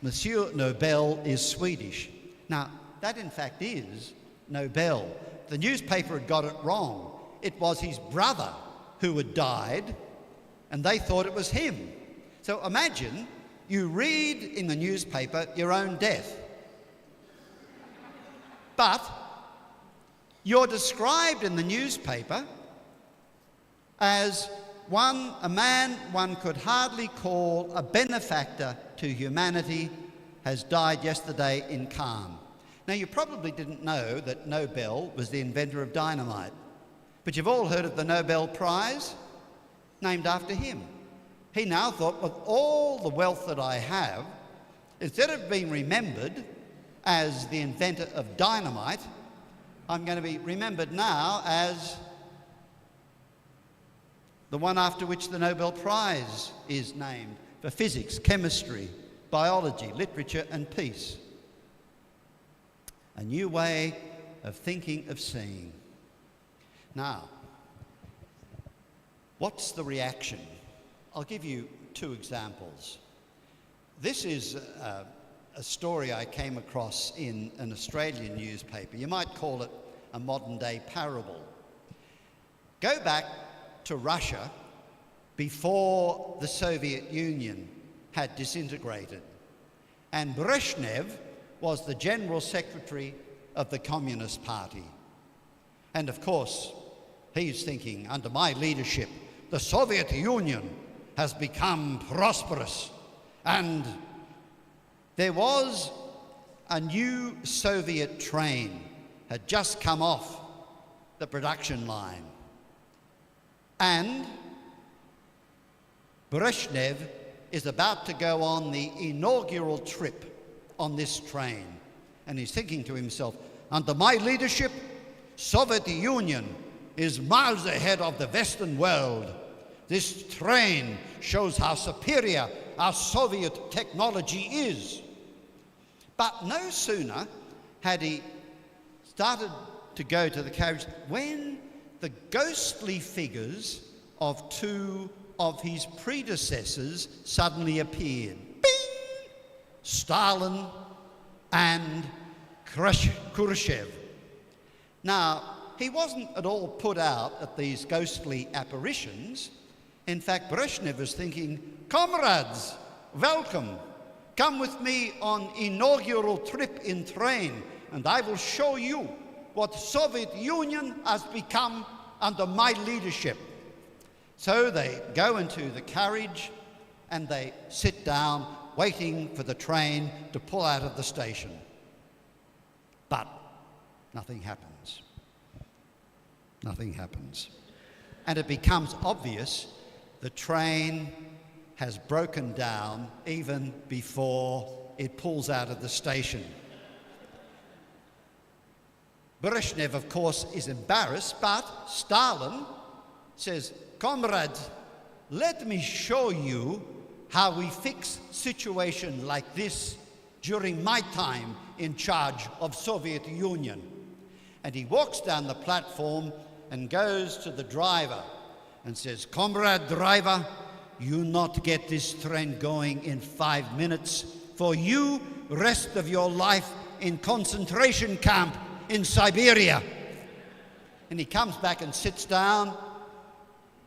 Monsieur Nobel is Swedish. Now, that in fact is Nobel. The newspaper had got it wrong. It was his brother who had died, and they thought it was him. So imagine you read in the newspaper your own death. But you're described in the newspaper as a man one could hardly call a benefactor to humanity has died yesterday in Cannes. Now, you probably didn't know that Nobel was the inventor of dynamite, but you've all heard of the Nobel Prize, named after him. He now thought, with all the wealth that I have, instead of being remembered as the inventor of dynamite, I'm going to be remembered now as the one after which the Nobel Prize is named, for physics, chemistry, biology, literature and peace. A new way of thinking, of seeing. Now, what's the reaction? I'll give you 2 examples. This is a story I came across in an Australian newspaper. You might call it a modern-day parable. Go back to Russia before the Soviet Union had disintegrated, and Brezhnev was the General Secretary of the Communist Party. And of course, he's thinking, under my leadership, the Soviet Union has become prosperous. And there was a new Soviet train had just come off the production line. And Brezhnev is about to go on the inaugural trip on this train. And he's thinking to himself, under my leadership, Soviet Union is miles ahead of the Western world. This train shows how superior our Soviet technology is. But no sooner had he started to go to the carriage when the ghostly figures of 2 of his predecessors suddenly appeared. Bing! Stalin and Khrushchev. Now, he wasn't at all put out at these ghostly apparitions. In fact, Brezhnev was thinking, comrades, welcome. Come with me on inaugural trip in train, and I will show you what Soviet Union has become under my leadership. So they go into the carriage and they sit down waiting for the train to pull out of the station. But nothing happens. Nothing happens. And it becomes obvious the train has broken down even before it pulls out of the station. Brezhnev, of course, is embarrassed, but Stalin says, comrades, let me show you how we fix situation like this during my time in charge of Soviet Union. And he walks down the platform and goes to the driver and says, "Comrade driver, you not get this train going in 5 minutes. For you, rest of your life in concentration camp in Siberia." And he comes back and sits down,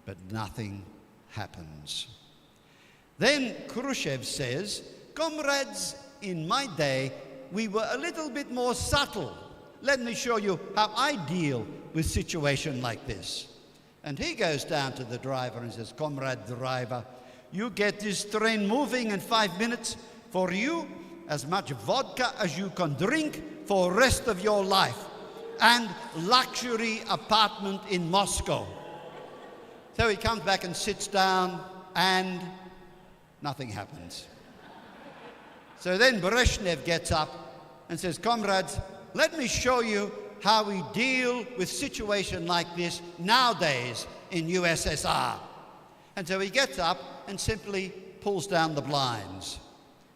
but nothing happens. Then Khrushchev says, "Comrades, in my day, we were a little bit more subtle. Let me show you how I deal with a situation like this." And he goes down to the driver and says, "Comrade driver, you get this train moving in 5 minutes. For you, as much vodka as you can drink for the rest of your life, and luxury apartment in Moscow." So he comes back and sits down, and nothing happens. So then Brezhnev gets up and says, "Comrades, let me show you how we deal with a situation like this nowadays in USSR." And so he gets up and simply pulls down the blinds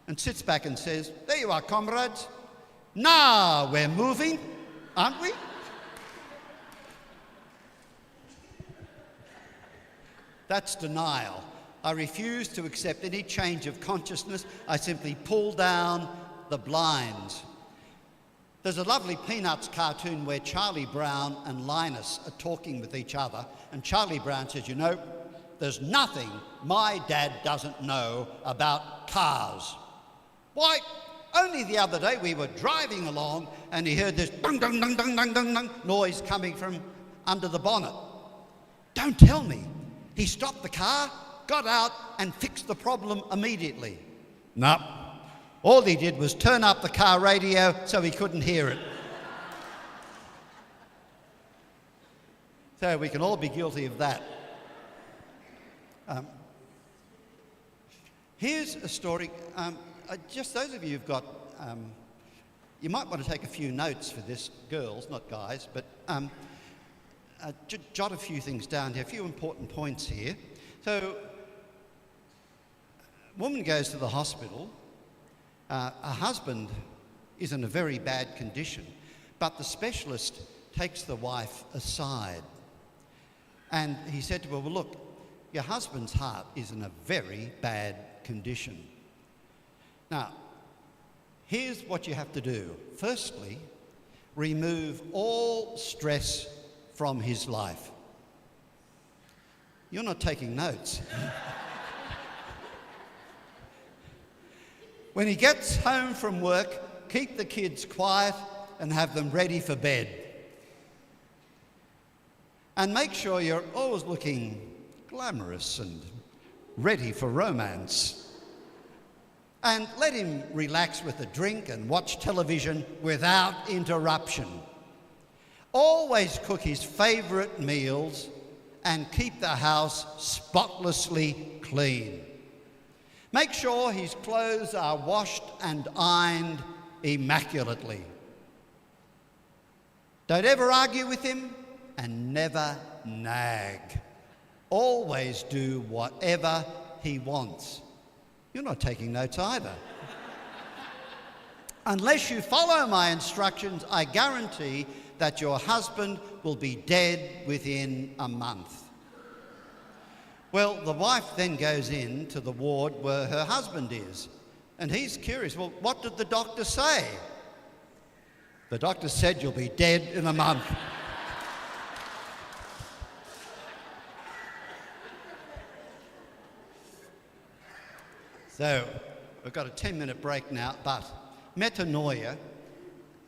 and sits back and says, "There you are, comrades. Now we're moving, aren't we?" That's denial. I refuse to accept any change of consciousness. I simply pull down the blinds. There's a lovely Peanuts cartoon where Charlie Brown and Linus are talking with each other, and Charlie Brown says, "You know, there's nothing my dad doesn't know about cars. Why, only the other day we were driving along and he heard this dung, dung, dung, dung, dung, dung, dung noise coming from under the bonnet. Don't tell me. He stopped the car, got out and fixed the problem immediately." No. All he did was turn up the car radio so he couldn't hear it. So we can all be guilty of that. Here's a story. Just those of you who've got, you might want to take a few notes for this, girls, not guys, but jot a few things down here, a few important points here. So, a woman goes to the hospital. Her husband is in a very bad condition, but the specialist takes the wife aside. And he said to her, "Well, look, your husband's heart is in a very bad condition. Now, here's what you have to do. Firstly, remove all stress from his life." You're not taking notes. When he gets home from work, keep the kids quiet and have them ready for bed. And make sure you're always looking glamorous and ready for romance. And let him relax with a drink and watch television without interruption. Always cook his favourite meals and keep the house spotlessly clean. Make sure his clothes are washed and ironed immaculately. Don't ever argue with him and never nag. Always do whatever he wants. You're not taking notes either. Unless you follow my instructions, I guarantee that your husband will be dead within a month. Well, the wife then goes in to the ward where her husband is, and he's curious. Well, what did the doctor say? The doctor said you'll be dead in a month. So, we've got a 10-minute break now, but metanoia,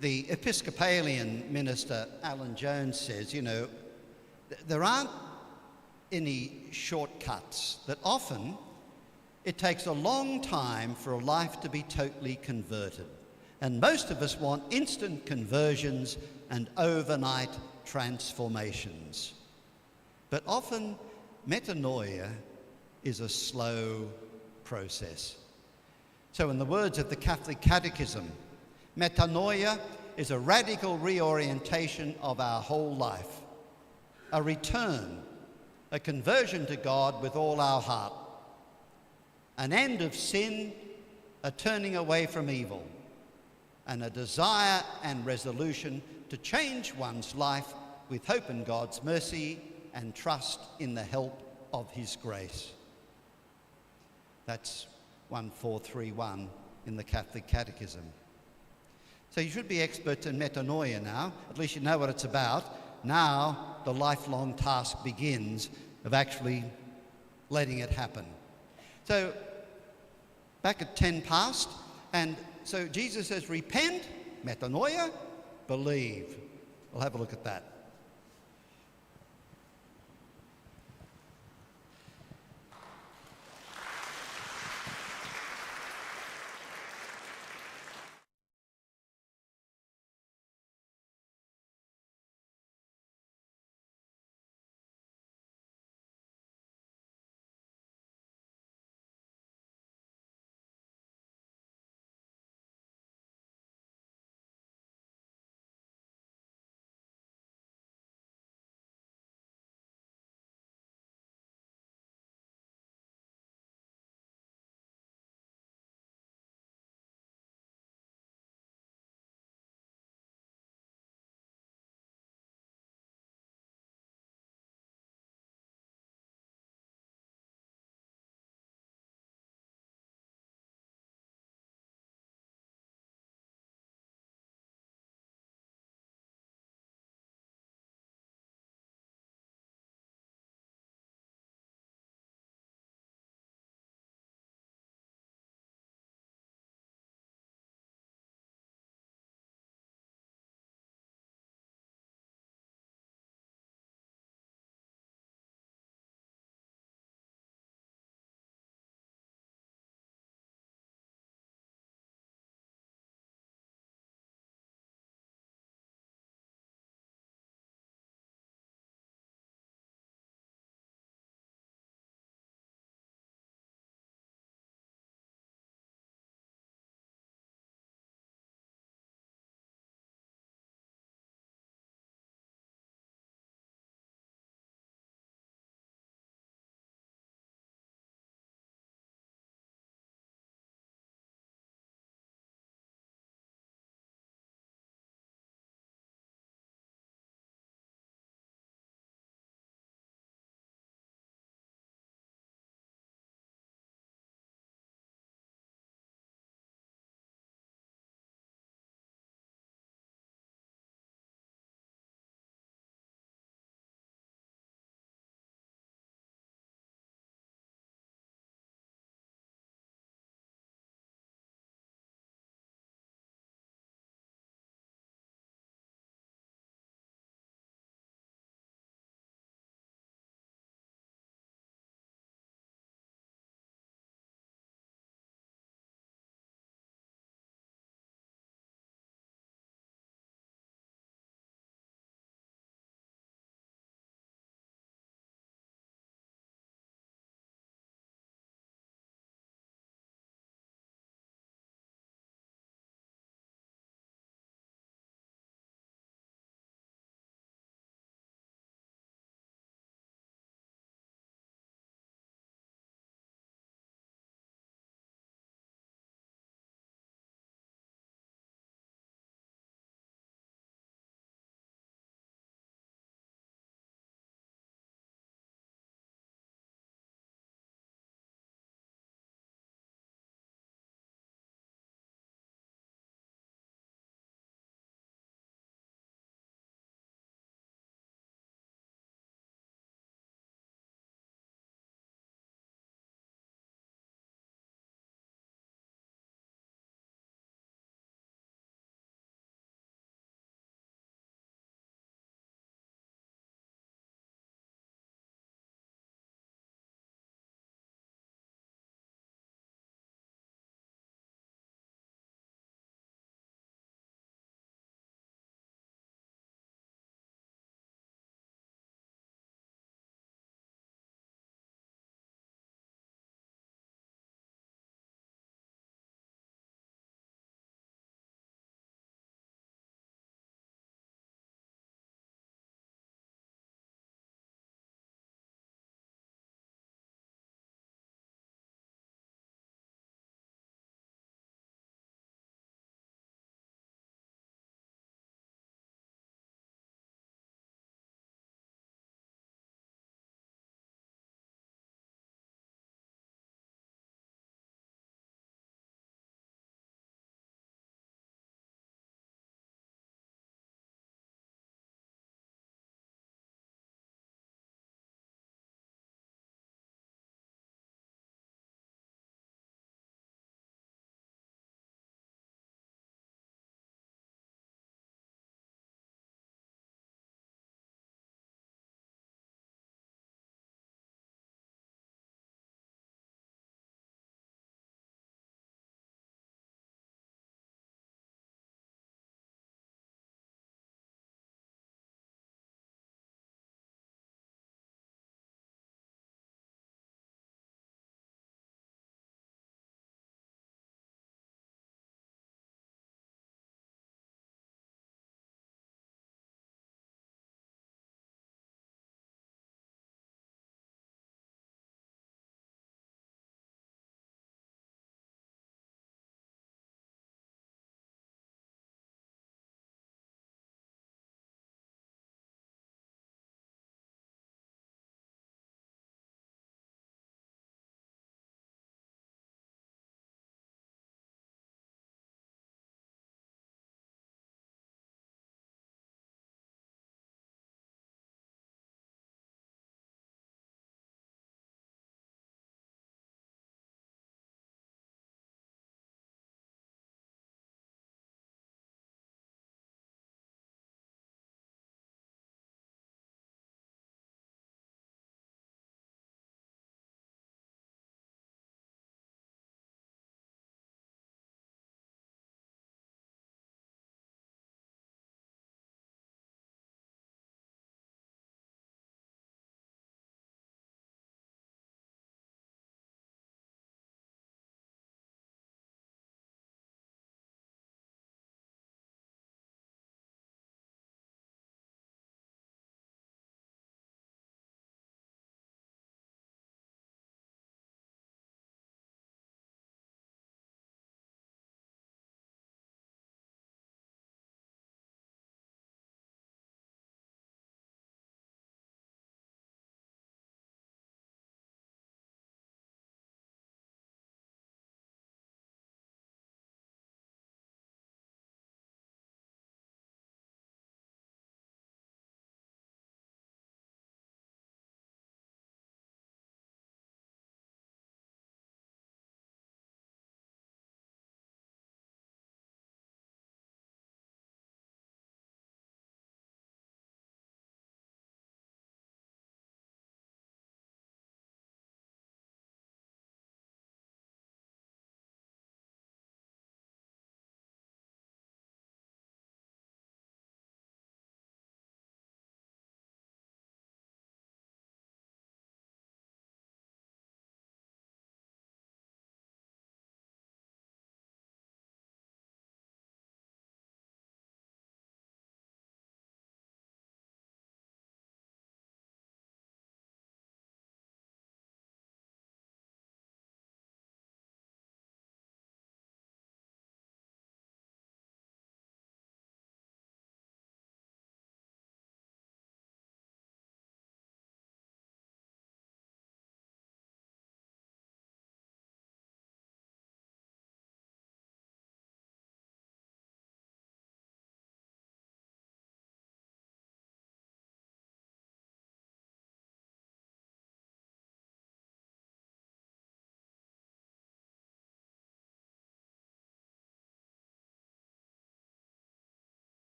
the Episcopalian minister Alan Jones says, you know, there aren't any shortcuts, that often it takes a long time for a life to be totally converted. And most of us want instant conversions and overnight transformations. But often metanoia is a slow process. So in the words of the Catholic Catechism, metanoia is a radical reorientation of our whole life, a return, a conversion to God with all our heart, an end of sin a turning away from evil, and a desire and resolution to change one's life with hope in God's mercy and trust in the help of his grace. That's 1431 in the Catholic Catechism. So you should be experts in metanoia now. At least you know what it's about. Now the lifelong task begins of actually letting it happen. So back at 10 past, and so Jesus says, repent, metanoia, believe. We'll have a look at that.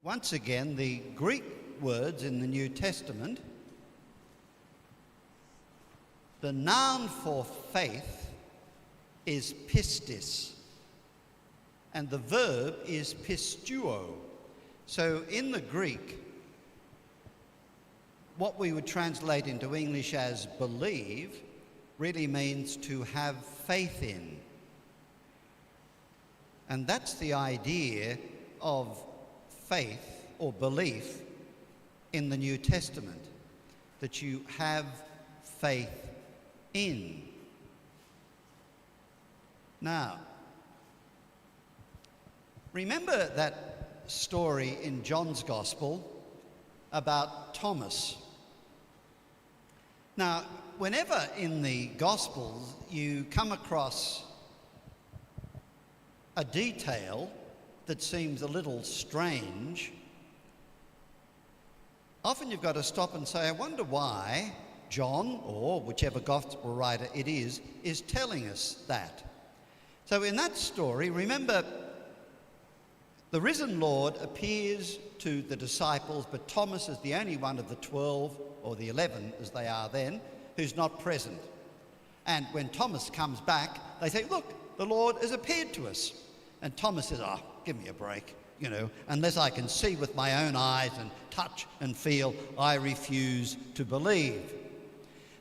once again, the Greek words in the New Testament, the noun for faith is pistis, and the verb is pistuo. So in the Greek, what we would translate into English as believe really means to have faith in. And that's the idea of faith or belief in the New Testament, that you have faith in. Now, remember that story in John's Gospel about Thomas. Now, whenever in the Gospels you come across a detail that seems a little strange, often you've got to stop and say, I wonder why John, or whichever Gospel writer it is telling us that. So in that story, remember, the risen Lord appears to the disciples, but Thomas is the only one of the 12, or the 11 as they are then, who's not present. And when Thomas comes back, they say, look, the Lord has appeared to us. And Thomas says, give me a break, unless I can see with my own eyes and touch and feel, I refuse to believe.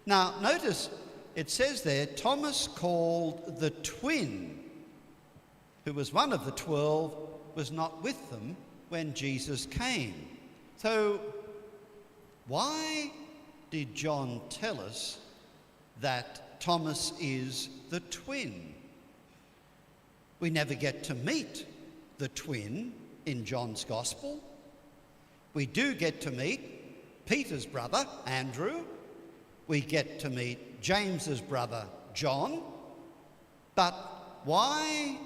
Now, notice it says there, Thomas called the twin, who was one of the 12, was not with them when Jesus came. So why did John tell us that Thomas is the twin? We never get to meet the twin in John's Gospel. We do get to meet Peter's brother, Andrew. We get to meet James's brother, John. But why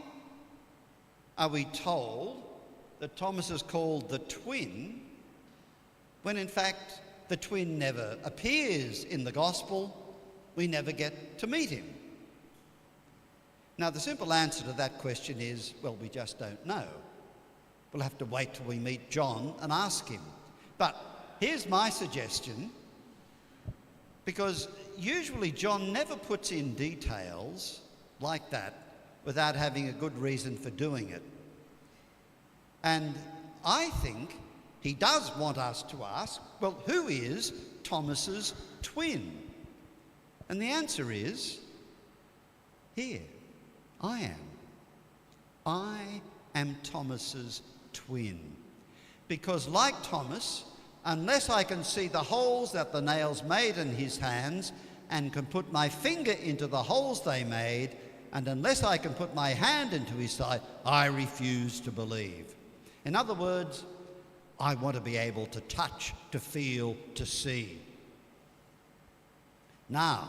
are we told that Thomas is called the twin when in fact the twin never appears in the Gospel? We never get to meet him. Now, the simple answer to that question is, well, we just don't know. We'll have to wait till we meet John and ask him. But here's my suggestion, because usually John never puts in details like that without having a good reason for doing it. And I think he does want us to ask, well, who is Thomas's twin? And the answer is, here. I am Thomas's twin. Because like Thomas, unless I can see the holes that the nails made in his hands and can put my finger into the holes they made, and unless I can put my hand into his side, I refuse to believe. In other words, I want to be able to touch, to feel, to see. Now,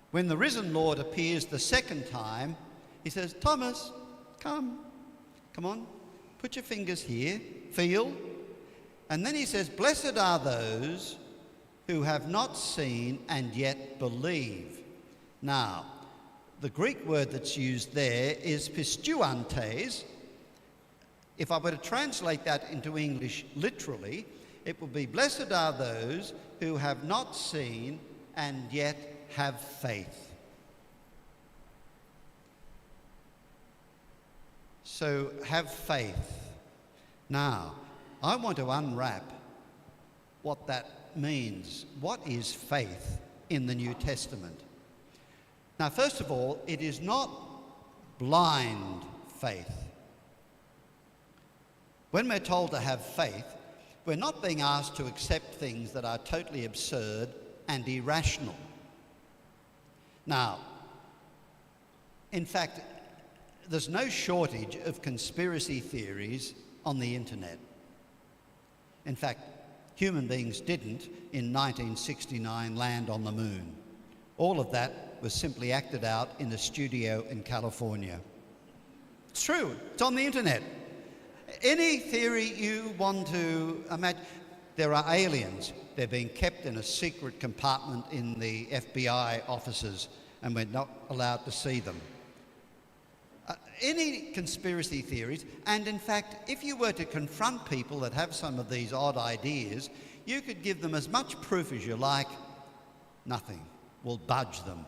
when the risen Lord appears the second time, he says, Thomas, come on, put your fingers here, feel. And then he says, blessed are those who have not seen and yet believe. Now, the Greek word that's used there is pistuantes. If I were to translate that into English literally, it would be, blessed are those who have not seen and yet have faith. So have faith. Now, I want to unwrap what that means. What is faith in the New Testament? Now, first of all, it is not blind faith. When we're told to have faith, we're not being asked to accept things that are totally absurd and irrational. Now, in fact, there's no shortage of conspiracy theories on the internet. In fact, human beings didn't, in 1969, land on the moon. All of that was simply acted out in a studio in California. It's true, it's on the internet. Any theory you want to imagine, there are aliens. They're being kept in a secret compartment in the FBI offices, and we're not allowed to see them. Any conspiracy theories, and in fact, if you were to confront people that have some of these odd ideas, you could give them as much proof as you like, nothing will budge them.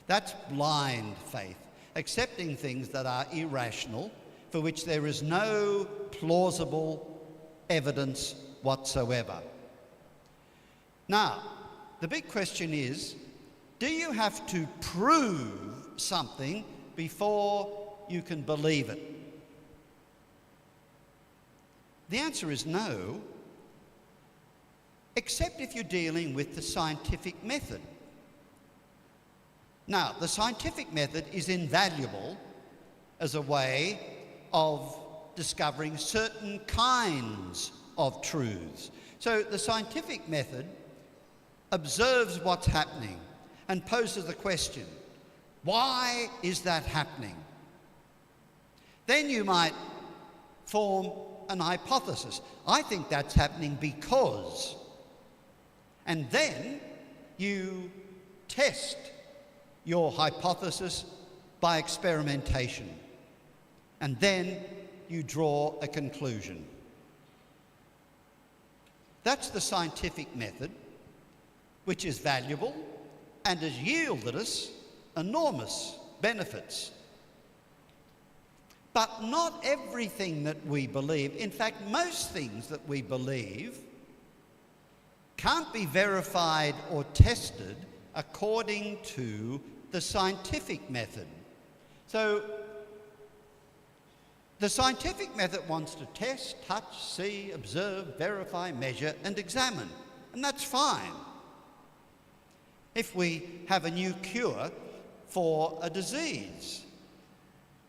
That's blind faith, accepting things that are irrational, for which there is no plausible evidence whatsoever. Now, the big question is, do you have to prove something before you can believe it? The answer is no, except if you're dealing with the scientific method. Now, the scientific method is invaluable as a way of discovering certain kinds of truths. So the scientific method observes what's happening and poses the question, why is that happening? Then you might form an hypothesis. I think that's happening because. And then you test your hypothesis by experimentation. And then you draw a conclusion. That's the scientific method, which is valuable and has yielded us enormous benefits. But not everything that we believe, in fact, most things that we believe can't be verified or tested according to the scientific method. So the scientific method wants to test, touch, see, observe, verify, measure, and examine. And that's fine. If we have a new cure for a disease,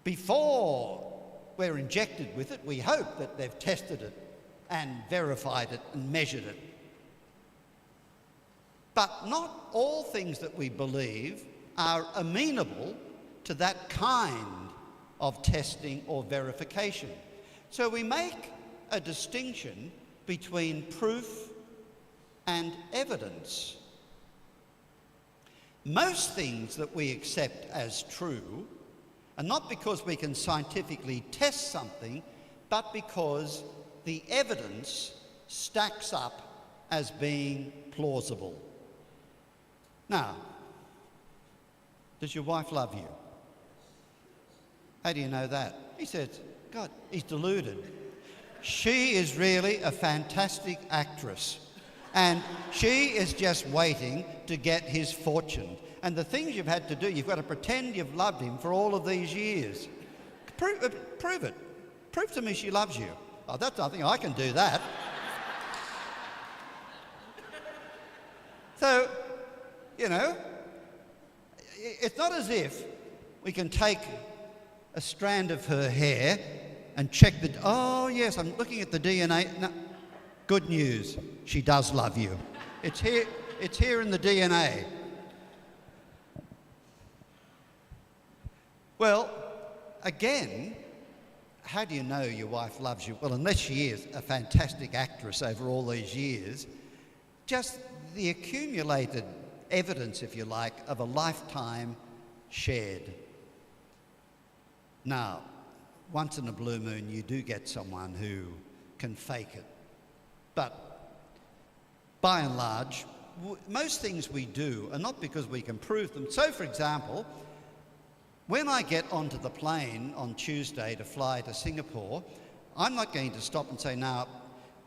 before we're injected with it, we hope that they've tested it and verified it and measured it. But not all things that we believe are amenable to that kind of testing or verification. So we make a distinction between proof and evidence. Most things that we accept as true are not because we can scientifically test something, but because the evidence stacks up as being plausible. Now, does your wife love you? How do you know that? He says, God, he's deluded. She is really a fantastic actress, and she is just waiting to get his fortune. And the things you've had to do, you've got to pretend you've loved him for all of these years. Prove it. Prove to me she loves you. Oh, that's nothing. I can do that. So, you know, it's not as if we can take a strand of her hair and check the... Oh, yes, I'm looking at the DNA. No, good news. She does love you. It's here in the DNA. Well, again, how do you know your wife loves you? Well, unless she is a fantastic actress over all these years, just the accumulated evidence, if you like, of a lifetime shared. Now, once in a blue moon, you do get someone who can fake it. But by and large, most things we do are not because we can prove them. So, for example, when I get onto the plane on Tuesday to fly to Singapore, I'm not going to stop and say, now,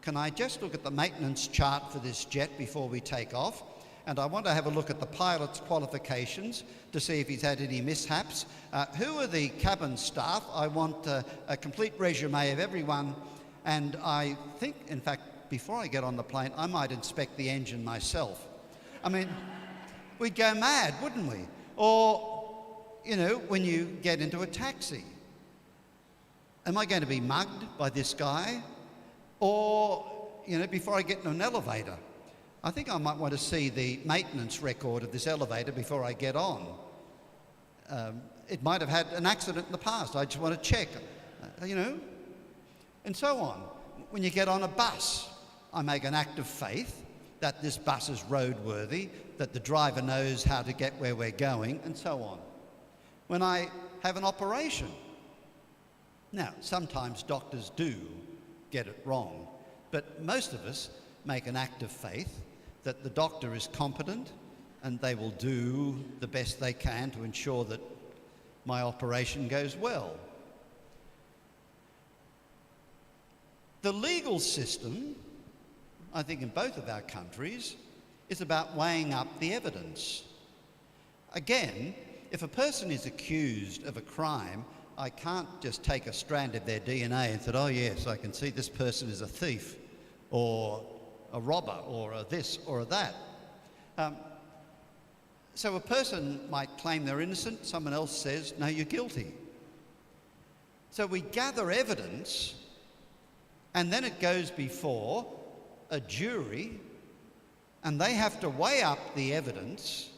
can I just look at the maintenance chart for this jet before we take off? And I want to have a look at the pilot's qualifications to see if he's had any mishaps. Who are the cabin staff? I want a complete resume of everyone. And I think, in fact, before I get on the plane, I might inspect the engine myself. I mean, we'd go mad, wouldn't we? Or, you know, when you get into a taxi, am I going to be mugged by this guy? Or, you know, before I get into an elevator, I think I might want to see the maintenance record of this elevator before I get on. It might have had an accident in the past. I just want to check, you know, and so on. When you get on a bus, I make an act of faith that this bus is roadworthy, that the driver knows how to get where we're going, and so on. When I have an operation, Now, sometimes doctors do get it wrong, but most of us make an act of faith that the doctor is competent and they will do the best they can to ensure that my operation goes well. The legal system, I think in both of our countries, is about weighing up the evidence. Again, if a person is accused of a crime, I can't just take a strand of their DNA and say, oh yes, I can see this person is a thief or a robber or a this or a that. So a person might claim they're innocent, someone else says, no, you're guilty. So we gather evidence and then it goes before a jury and they have to weigh up the evidence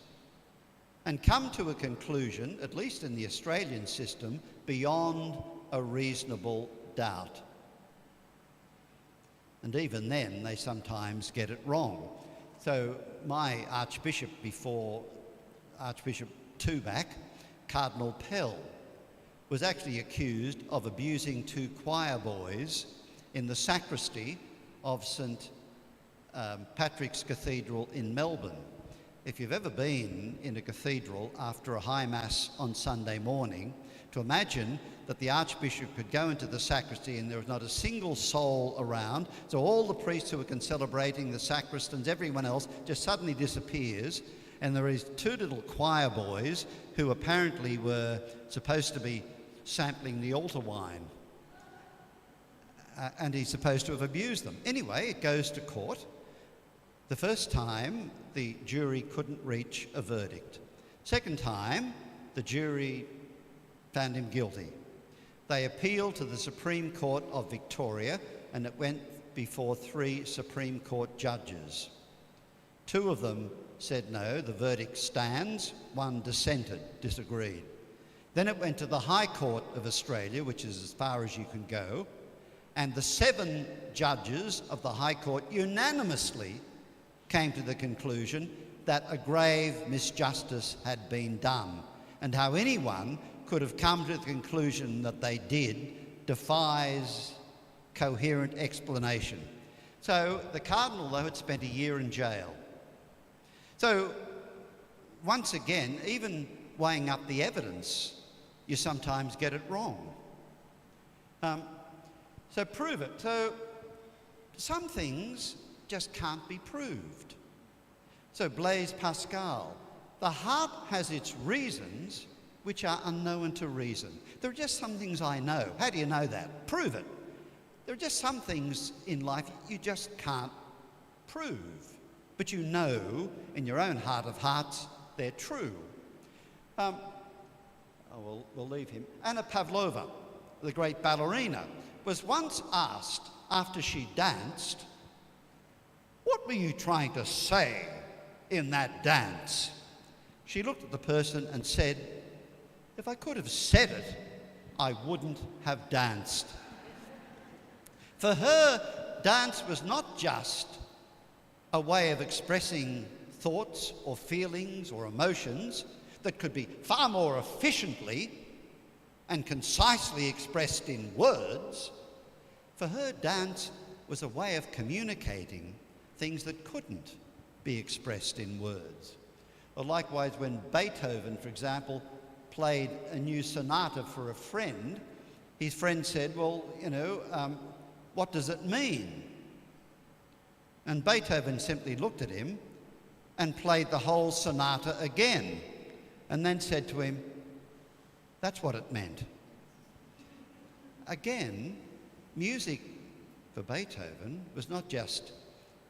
and come to a conclusion, at least in the Australian system, beyond a reasonable doubt. And even then, they sometimes get it wrong. So my Archbishop before Archbishop Tubac, Cardinal Pell, was actually accused of abusing 2 choir boys in the sacristy of St Patrick's Cathedral in Melbourne. If you've ever been in a cathedral after a high mass on Sunday morning, to imagine that the Archbishop could go into the sacristy and there was not a single soul around, so all the priests who were celebrating, the sacristans, everyone else, just suddenly disappears, and there is 2 little choir boys who apparently were supposed to be sampling the altar wine. And he's supposed to have abused them. Anyway, it goes to court. The first time, the jury couldn't reach a verdict. Second time, the jury found him guilty. They appealed to the Supreme Court of Victoria, and it went before 3 Supreme Court judges. 2 of them said no, the verdict stands. 1 dissented, disagreed. Then it went to the High Court of Australia, which is as far as you can go, and the 7 judges of the High Court unanimously came to the conclusion that a grave misjustice had been done, and how anyone could have come to the conclusion that they did defies coherent explanation. So the Cardinal, though, had spent a year in jail. So once again, even weighing up the evidence, you sometimes get it wrong. So prove it. So some things just can't be proved. So Blaise Pascal, the heart has its reasons which are unknown to reason. There are just some things I know. How do you know that? Prove it. There are just some things in life you just can't prove, but you know in your own heart of hearts they're true. We'll leave him. Anna Pavlova, the great ballerina, was once asked after she danced, "What were you trying to say in that dance?" She looked at the person and said, "If I could have said it, I wouldn't have danced." For her, dance was not just a way of expressing thoughts or feelings or emotions that could be far more efficiently and concisely expressed in words. For her, dance was a way of communicating things that couldn't be expressed in words. Or likewise, when Beethoven, for example, played a new sonata for a friend, his friend said, "Well, what does it mean?" And Beethoven simply looked at him and played the whole sonata again, and then said to him, "That's what it meant." Again, music for Beethoven was not just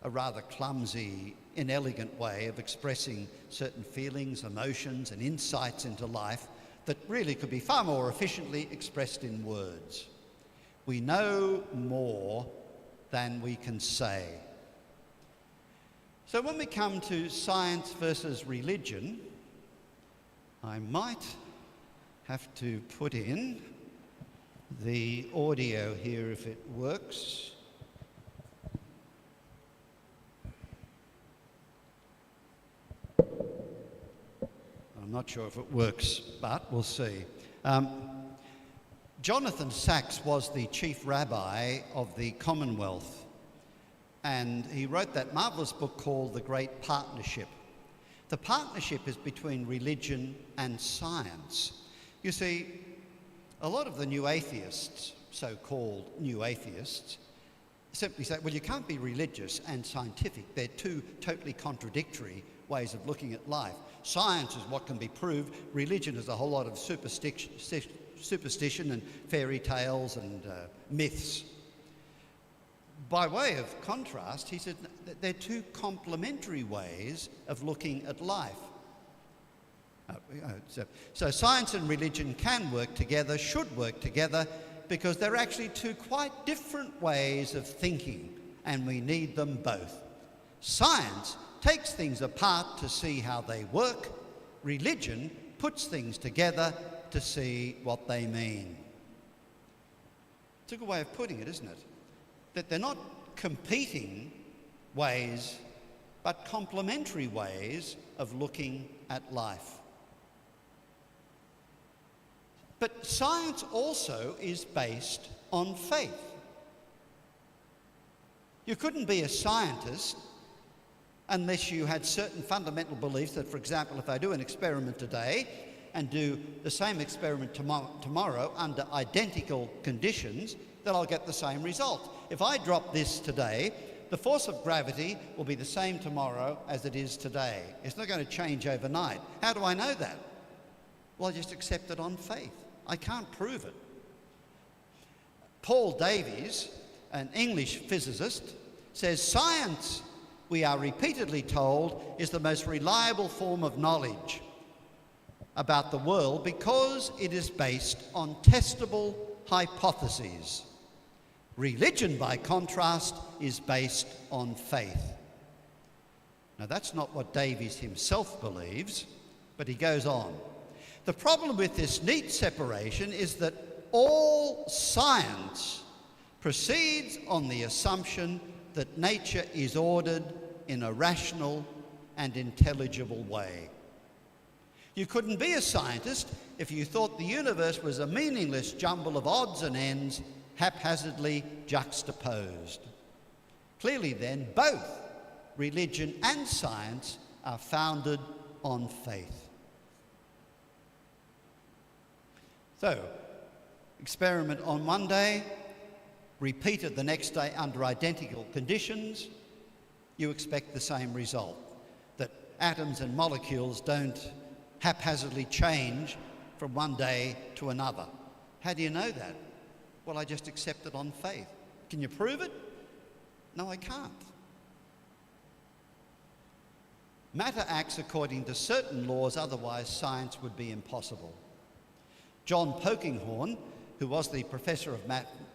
a rather clumsy, inelegant way of expressing certain feelings, emotions, and insights into life that really could be far more efficiently expressed in words. We know more than we can say. So when we come to science versus religion, I might have to put in the audio here if it works. I'm not sure if it works, but we'll see. Jonathan Sacks was the chief rabbi of the Commonwealth, and he wrote that marvellous book called The Great Partnership. The partnership is between religion and science. You see, a lot of the new atheists, so-called new atheists, simply say, well, you can't be religious and scientific. They're two totally contradictory ways of looking at life. Science is what can be proved. Religion is a whole lot of superstition and fairy tales and myths. By way of contrast, he said that they're two complementary ways of looking at life. So science and religion can work together, should work together, because they're actually two quite different ways of thinking, and we need them both. Science takes things apart to see how they work. Religion puts things together to see what they mean. It's a good way of putting it, isn't it? That they're not competing ways, but complementary ways of looking at life. But science also is based on faith. You couldn't be a scientist unless you had certain fundamental beliefs that, for example, if I do an experiment today and do the same experiment tomorrow under identical conditions, that I'll get the same result. If I drop this today, the force of gravity will be the same tomorrow as it is today. It's not going to change overnight. How do I know that? Well, I just accept it on faith. I can't prove it. Paul Davies, an English physicist, says science, we are repeatedly told, is the most reliable form of knowledge about the world because it is based on testable hypotheses. Religion, by contrast, is based on faith. Now, that's not what Davies himself believes, but he goes on. The problem with this neat separation is that all science proceeds on the assumption that nature is ordered in a rational and intelligible way. You couldn't be a scientist if you thought the universe was a meaningless jumble of odds and ends haphazardly juxtaposed. Clearly then, both religion and science are founded on faith. So, experiment on one day, repeated the next day under identical conditions, you expect the same result, that atoms and molecules don't haphazardly change from one day to another. How do you know that? Well, I just accept it on faith. Can you prove it? No, I can't. Matter acts according to certain laws, otherwise science would be impossible. John Polkinghorne, who was the professor of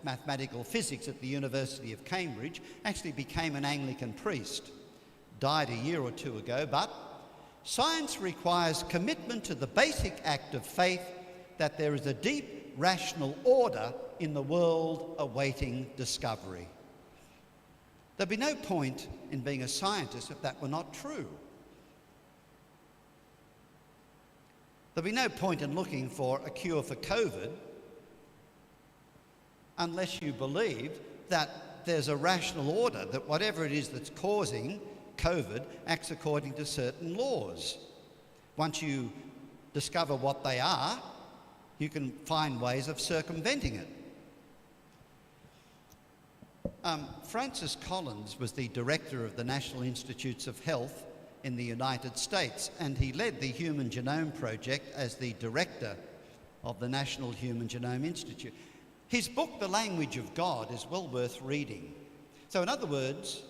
mathematical physics at the University of Cambridge, actually became an Anglican priest. Died a year or two ago, but science requires commitment to the basic act of faith that there is a deep rational order in the world awaiting discovery. There'd be no point in being a scientist if that were not true. There'd be no point in looking for a cure for COVID unless you believed that there's a rational order, that whatever it is that's causing COVID acts according to certain laws. Once you discover what they are, you can find ways of circumventing it. Francis Collins was the director of the National Institutes of Health in the United States, and he led the Human Genome Project as the director of the National Human Genome Institute. His book, The Language of God, is well worth reading. So in other words,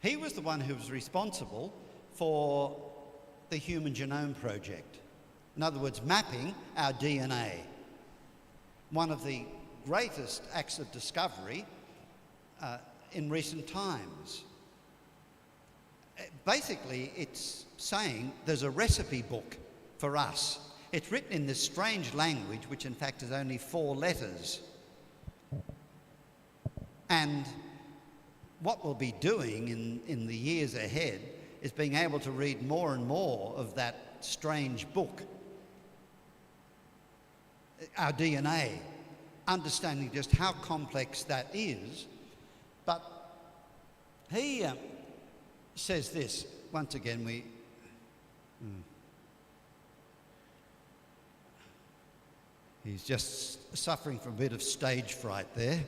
he was the one who was responsible for the Human Genome Project. In other words, mapping our DNA. One of the greatest acts of discovery in recent times. Basically, it's saying there's a recipe book for us. It's written in this strange language, which in fact is only 4 letters. And what we'll be doing in the years ahead is being able to read more and more of that strange book, our DNA, understanding just how complex that is. But he says this. Once again, he's just suffering from a bit of stage fright there.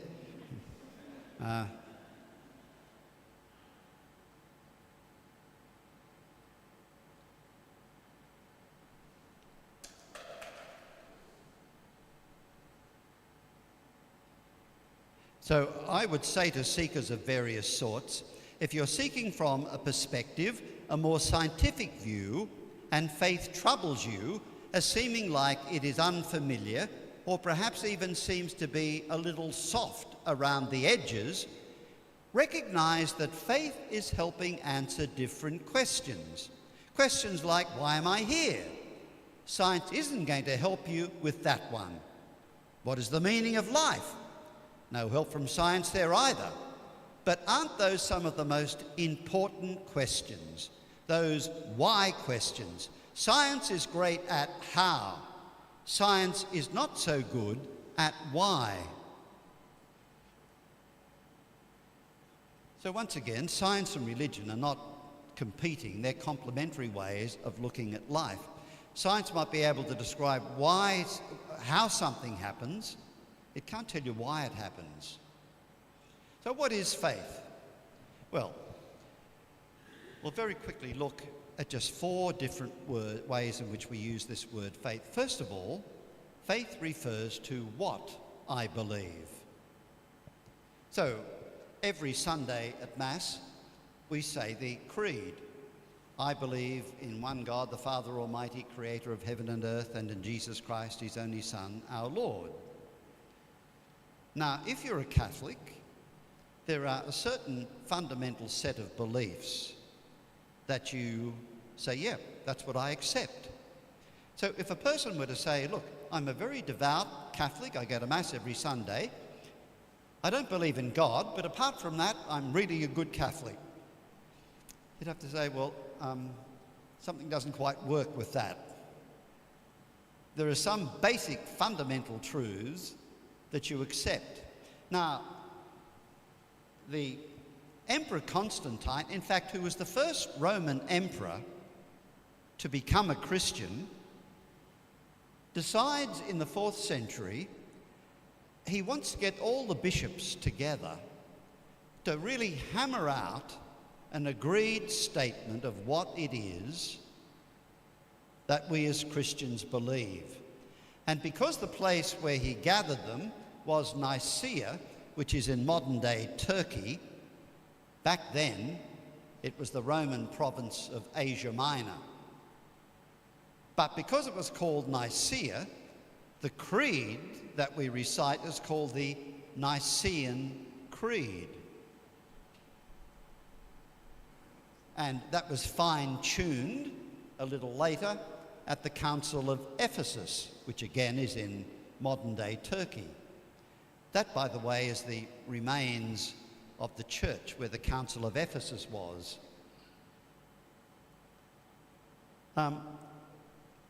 So I would say to seekers of various sorts, if you're seeking from a perspective, a more scientific view, and faith troubles you as seeming like it is unfamiliar, or perhaps even seems to be a little soft around the edges, recognize that faith is helping answer different questions. Questions like, why am I here? Science isn't going to help you with that one. What is the meaning of life? No help from science there either. But aren't those some of the most important questions? Those why questions. Science is great at how. Science is not so good at why. So once again, science and religion are not competing. They're complementary ways of looking at life. Science might be able to describe how something happens. It can't tell you why it happens. So what is faith? Well, we'll very quickly look at just 4 different ways in which we use this word faith. First of all, faith refers to what I believe. So every Sunday at Mass, we say the Creed. I believe in one God, the Father Almighty, creator of heaven and earth, and in Jesus Christ, his only Son, our Lord. Now, if you're a Catholic, there are a certain fundamental set of beliefs that you say, yeah, that's what I accept. So if a person were to say, look, I'm a very devout Catholic, I go to Mass every Sunday, I don't believe in God, but apart from that, I'm really a good Catholic. You'd have to say, well, something doesn't quite work with that. There are some basic fundamental truths that you accept. Now, the Emperor Constantine, in fact, who was the first Roman emperor to become a Christian, decides in the 4th century he wants to get all the bishops together to really hammer out an agreed statement of what it is that we as Christians believe. And because the place where he gathered them was Nicaea, which is in modern-day Turkey, back then it was the Roman province of Asia Minor. But because it was called Nicaea, the creed that we recite is called the Nicene Creed. And that was fine-tuned a little later at the Council of Ephesus, which again is in modern-day Turkey. That, by the way, is the remains of the church where the Council of Ephesus was.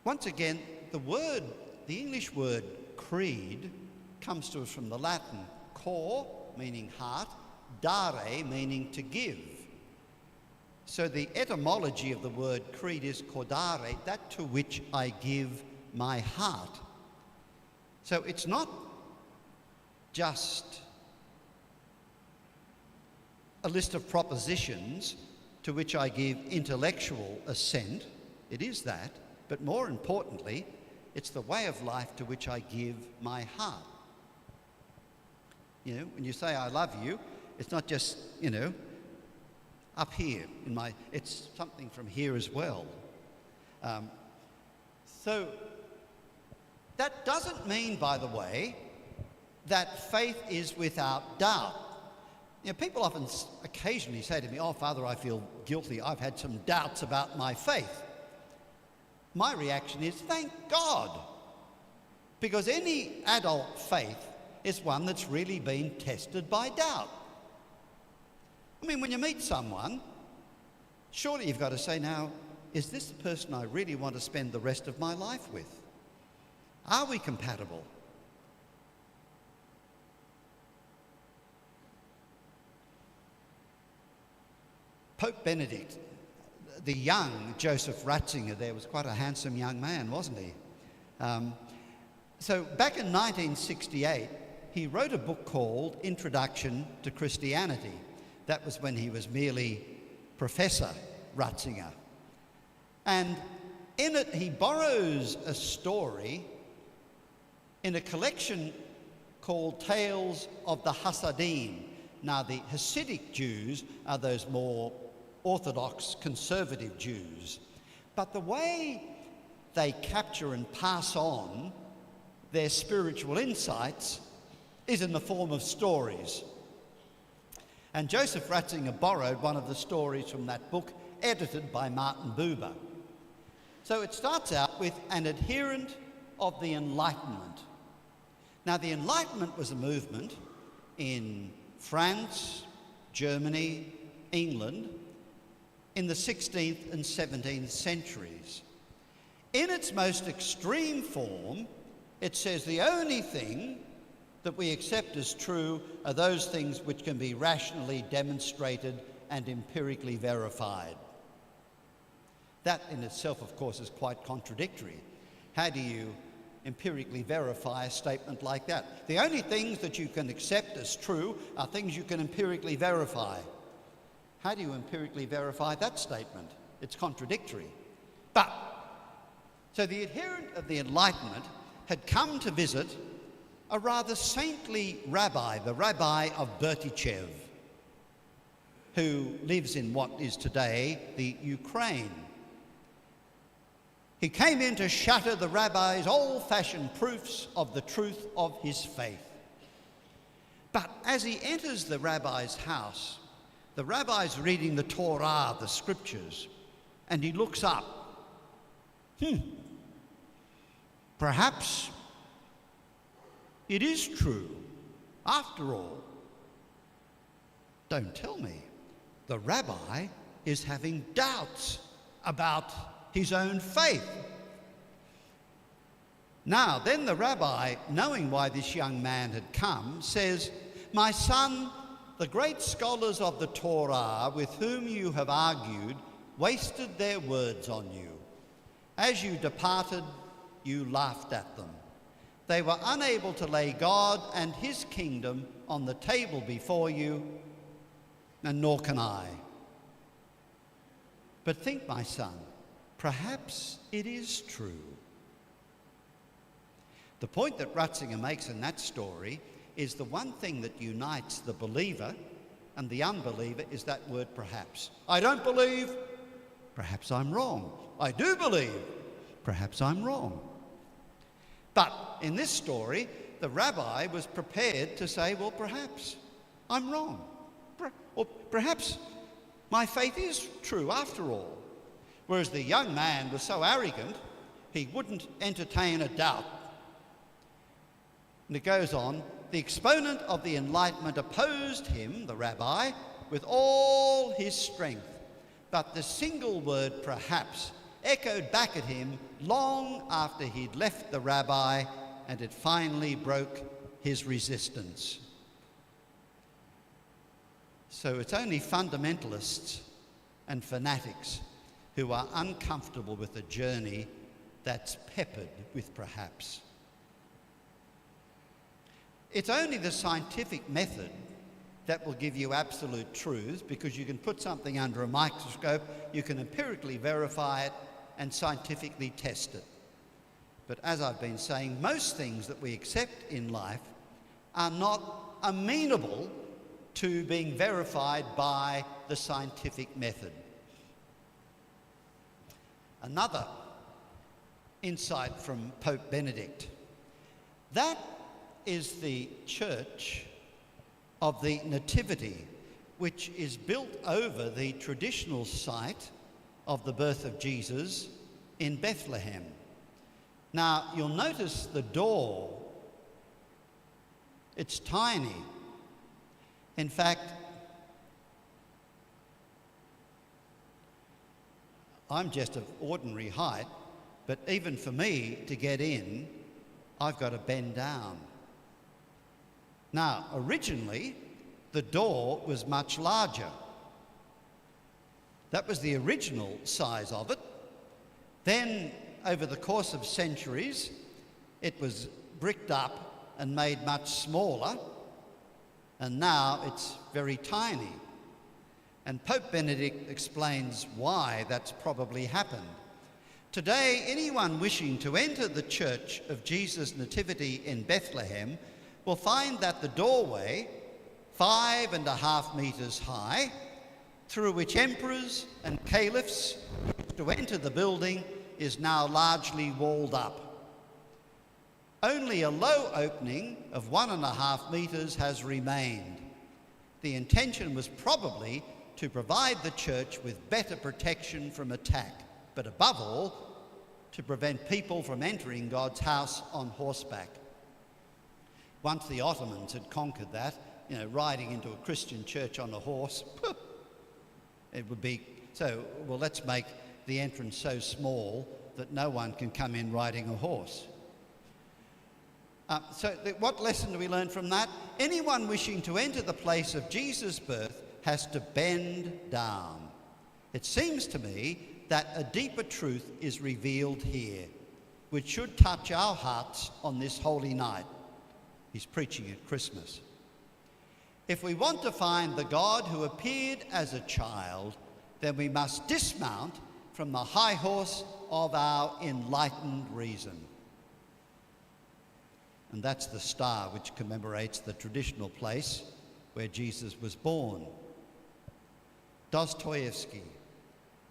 Once again, the English word creed comes to us from the Latin cor, meaning heart, dare, meaning to give. So the etymology of the word creed is cordare, that to which I give my heart. So it's not just a list of propositions to which I give intellectual assent. It is that, but more importantly, it's the way of life to which I give my heart. You know, when you say I love you, it's not just, up here it's something from here as well. So that doesn't mean, by the way, that faith is without doubt. People often occasionally say to me, oh, Father, I feel guilty. I've had some doubts about my faith. My reaction is, thank God, because any adult faith is one that's really been tested by doubt. I mean, when you meet someone, surely you've got to say, now, is this the person I really want to spend the rest of my life with? Are we compatible? Pope Benedict, the young Joseph Ratzinger there, was quite a handsome young man, wasn't he? So back in 1968, he wrote a book called Introduction to Christianity. That was when he was merely Professor Ratzinger. And in it, he borrows a story in a collection called Tales of the Hasidim. Now, the Hasidic Jews are those more orthodox, conservative Jews. But the way they capture and pass on their spiritual insights is in the form of stories. And Joseph Ratzinger borrowed one of the stories from that book, edited by Martin Buber. So it starts out with an adherent of the Enlightenment. Now, the Enlightenment was a movement in France, Germany, England, in the 16th and 17th centuries. In its most extreme form, it says the only thing that we accept as true are those things which can be rationally demonstrated and empirically verified. That in itself, of course, is quite contradictory. How do you empirically verify a statement like that? The only things that you can accept as true are things you can empirically verify. How do you empirically verify that statement? It's contradictory. But, so the adherent of the Enlightenment had come to visit a rather saintly rabbi, the rabbi of Berdichev, who lives in what is today the Ukraine. He came in to shatter the rabbi's old-fashioned proofs of the truth of his faith. But as he enters the rabbi's house, the rabbi's reading the Torah, the scriptures, and he looks up. Perhaps it is true, after all. Don't tell me. The rabbi is having doubts about his own faith. Now, then the rabbi, knowing why this young man had come, says, "My son, the great scholars of the Torah with whom you have argued wasted their words on you. As you departed, you laughed at them. They were unable to lay God and his kingdom on the table before you, and nor can I. But think, my son, perhaps it is true." The point that Ratzinger makes in that story is the one thing that unites the believer and the unbeliever is that word perhaps. I don't believe, perhaps I'm wrong. I do believe, perhaps I'm wrong. But in this story, the rabbi was prepared to say, well, perhaps I'm wrong. Or perhaps my faith is true after all. Whereas the young man was so arrogant, he wouldn't entertain a doubt. And it goes on, the exponent of the Enlightenment opposed him, the rabbi, with all his strength. But the single word perhaps echoed back at him long after he'd left the rabbi, and it finally broke his resistance. So it's only fundamentalists and fanatics who are uncomfortable with a journey that's peppered with perhaps. It's only the scientific method that will give you absolute truth, because you can put something under a microscope, you can empirically verify it and scientifically test it. But as I've been saying, most things that we accept in life are not amenable to being verified by the scientific method. Another insight from Pope Benedict. That is the Church of the Nativity, which is built over the traditional site of the birth of Jesus in Bethlehem. Now, you'll notice the door. It's tiny. In fact, I'm just of ordinary height, but even for me to get in, I've got to bend down. Now, originally, the door was much larger. That was the original size of it. Then, over the course of centuries, it was bricked up and made much smaller, and now it's very tiny. And Pope Benedict explains why that's probably happened. Today, anyone wishing to enter the Church of Jesus' Nativity in Bethlehem will find that the doorway, 5.5 metres high, through which emperors and caliphs used to enter the building, is now largely walled up. Only a low opening of 1.5 metres has remained. The intention was probably to provide the church with better protection from attack, but above all, to prevent people from entering God's house on horseback. Once the Ottomans had conquered that, riding into a Christian church on a horse, it would be so, well, let's make the entrance so small that no one can come in riding a horse. What lesson do we learn from that? Anyone wishing to enter the place of Jesus' birth has to bend down. It seems to me that a deeper truth is revealed here, which should touch our hearts on this holy night. He's preaching at Christmas. If we want to find the God who appeared as a child, then we must dismount from the high horse of our enlightened reason. And that's the star which commemorates the traditional place where Jesus was born. Dostoevsky,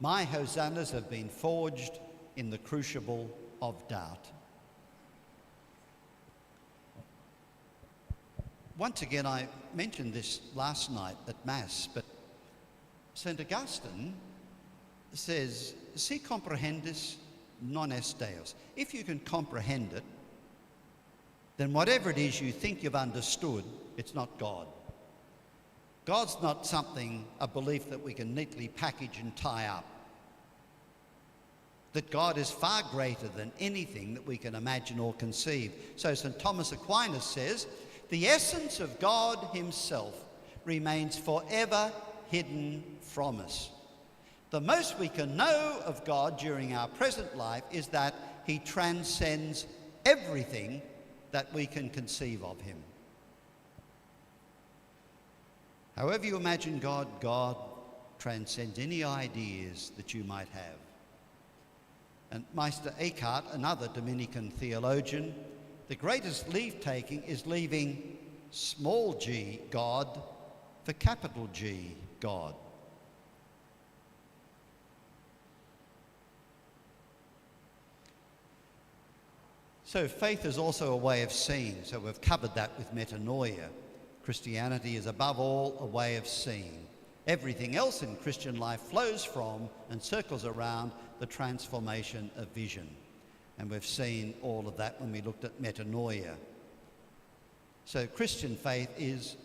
my hosannas have been forged in the crucible of doubt. Once again, I mentioned this last night at Mass, but St. Augustine says, si comprehendis non est Deus. If you can comprehend it, then whatever it is you think you've understood, it's not God. God's not something, a belief that we can neatly package and tie up. That God is far greater than anything that we can imagine or conceive. So St. Thomas Aquinas says, the essence of God himself remains forever hidden from us. The most we can know of God during our present life is that he transcends everything that we can conceive of him. However you imagine God, God transcends any ideas that you might have. And Meister Eckhart, another Dominican theologian, the greatest leave-taking is leaving small g God for capital G God. So faith is also a way of seeing. So we've covered that with metanoia. Christianity is above all a way of seeing. Everything else in Christian life flows from and circles around the transformation of vision. And we've seen all of that when we looked at metanoia. So Christian faith is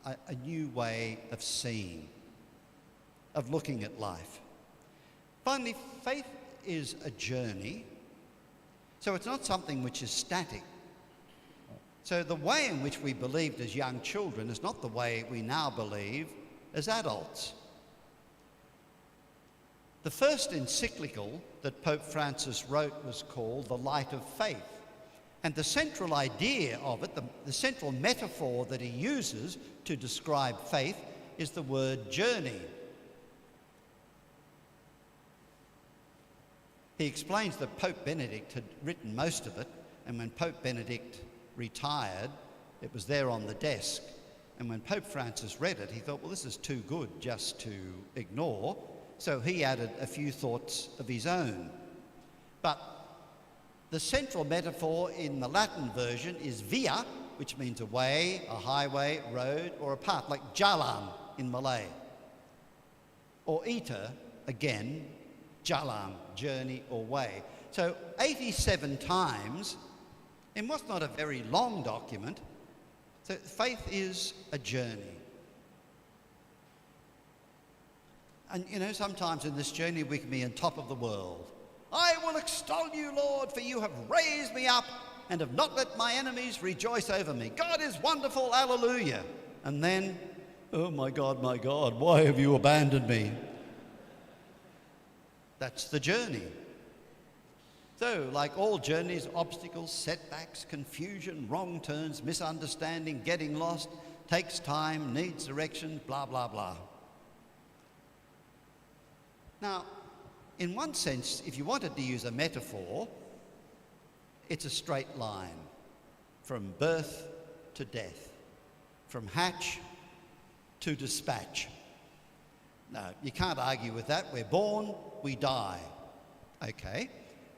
a new way of seeing, of looking at life. Finally, faith is a journey. So it's not something which is static. So the way in which we believed as young children is not the way we now believe as adults. The first encyclical that Pope Francis wrote was called The Light of Faith. And the central idea of it, the central metaphor that he uses to describe faith is the word journey. He explains that Pope Benedict had written most of it, and when Pope Benedict retired, it was there on the desk. And when Pope Francis read it, he thought, well, this is too good just to ignore. So he added a few thoughts of his own. But the central metaphor in the Latin version is via, which means a way, a highway, road, or a path, like jalan in Malay. Or ita, again, jalan, journey or way. So 87 times in what's not a very long document. So faith is a journey. And sometimes in this journey we can be on top of the world. I will extol you, Lord, for you have raised me up and have not let my enemies rejoice over me. God is wonderful, hallelujah. And then, oh my God, why have you abandoned me? That's the journey. So, like all journeys, obstacles, setbacks, confusion, wrong turns, misunderstanding, getting lost, takes time, needs direction, blah, blah, blah. Now, in one sense, if you wanted to use a metaphor, it's a straight line from birth to death, from hatch to dispatch. No, you can't argue with that. We're born, we die. Okay.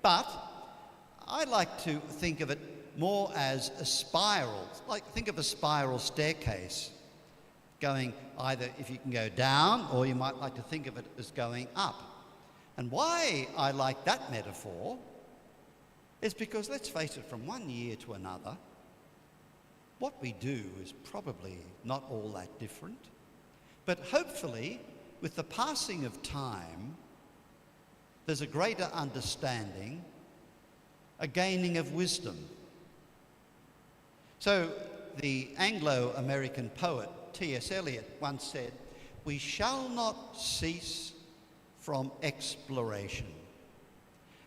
But I like to think of it more as a spiral. Like, think of a spiral staircase going either, if you can go down, or you might like to think of it as going up. And why I like that metaphor is because, let's face it, from one year to another, what we do is probably not all that different. But hopefully, with the passing of time, there's a greater understanding, a gaining of wisdom. So the Anglo-American poet T.S. Eliot once said, "We shall not cease from exploration,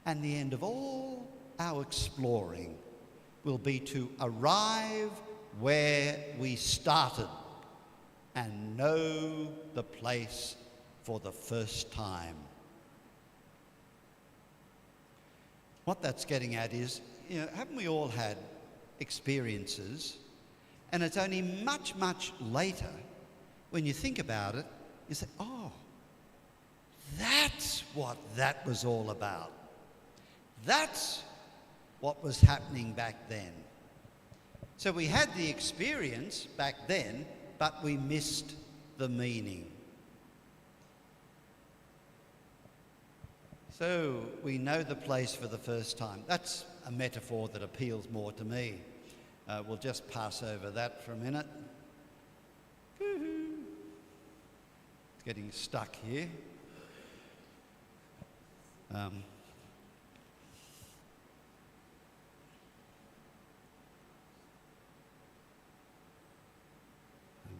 and the end of all our exploring will be to arrive where we started and know the place for the first time." What that's getting at is, haven't we all had experiences, and it's only much, much later when you think about it, you say, oh, that's what that was all about. That's what was happening back then. So we had the experience back then, but we missed the meaning. So we know the place for the first time. That's a metaphor that appeals more to me. We'll just pass over that for a minute. It's getting stuck here. I'm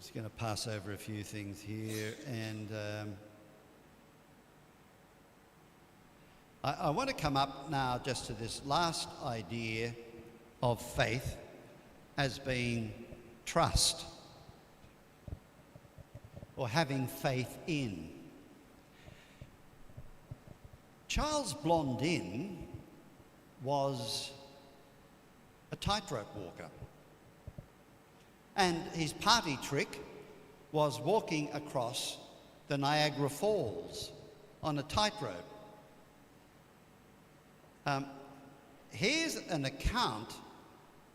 just going to pass over a few things here, and I want to come up now just to this last idea of faith as being trust, or having faith in. Charles Blondin was a tightrope walker, and his party trick was walking across the Niagara Falls on a tightrope. Here's an account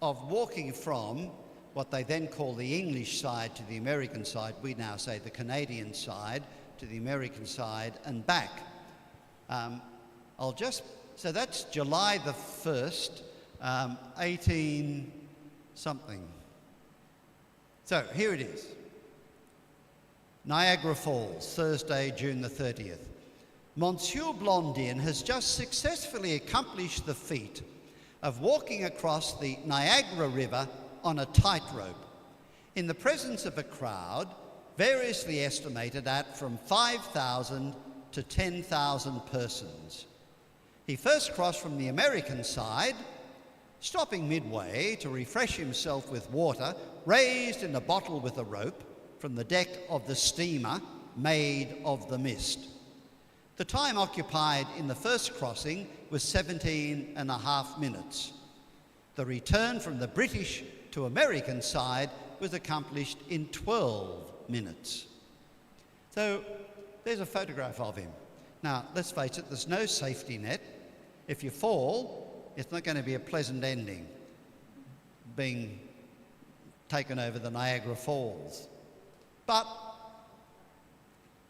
of walking from what they then call the English side to the American side. We now say the Canadian side to the American side and back. So that's July the 1st, 18 something. So here it is. Niagara Falls, Thursday, June the 30th. Monsieur Blondin has just successfully accomplished the feat of walking across the Niagara River on a tightrope in the presence of a crowd variously estimated at from 5,000 to 10,000 persons. He first crossed from the American side, stopping midway to refresh himself with water raised in a bottle with a rope from the deck of the steamer made of the mist. The time occupied in the first crossing was 17 and a half minutes. The return from the British to American side was accomplished in 12 minutes. So there's a photograph of him. Now, let's face it, there's no safety net. If you fall, it's not going to be a pleasant ending, being taken over the Niagara Falls. But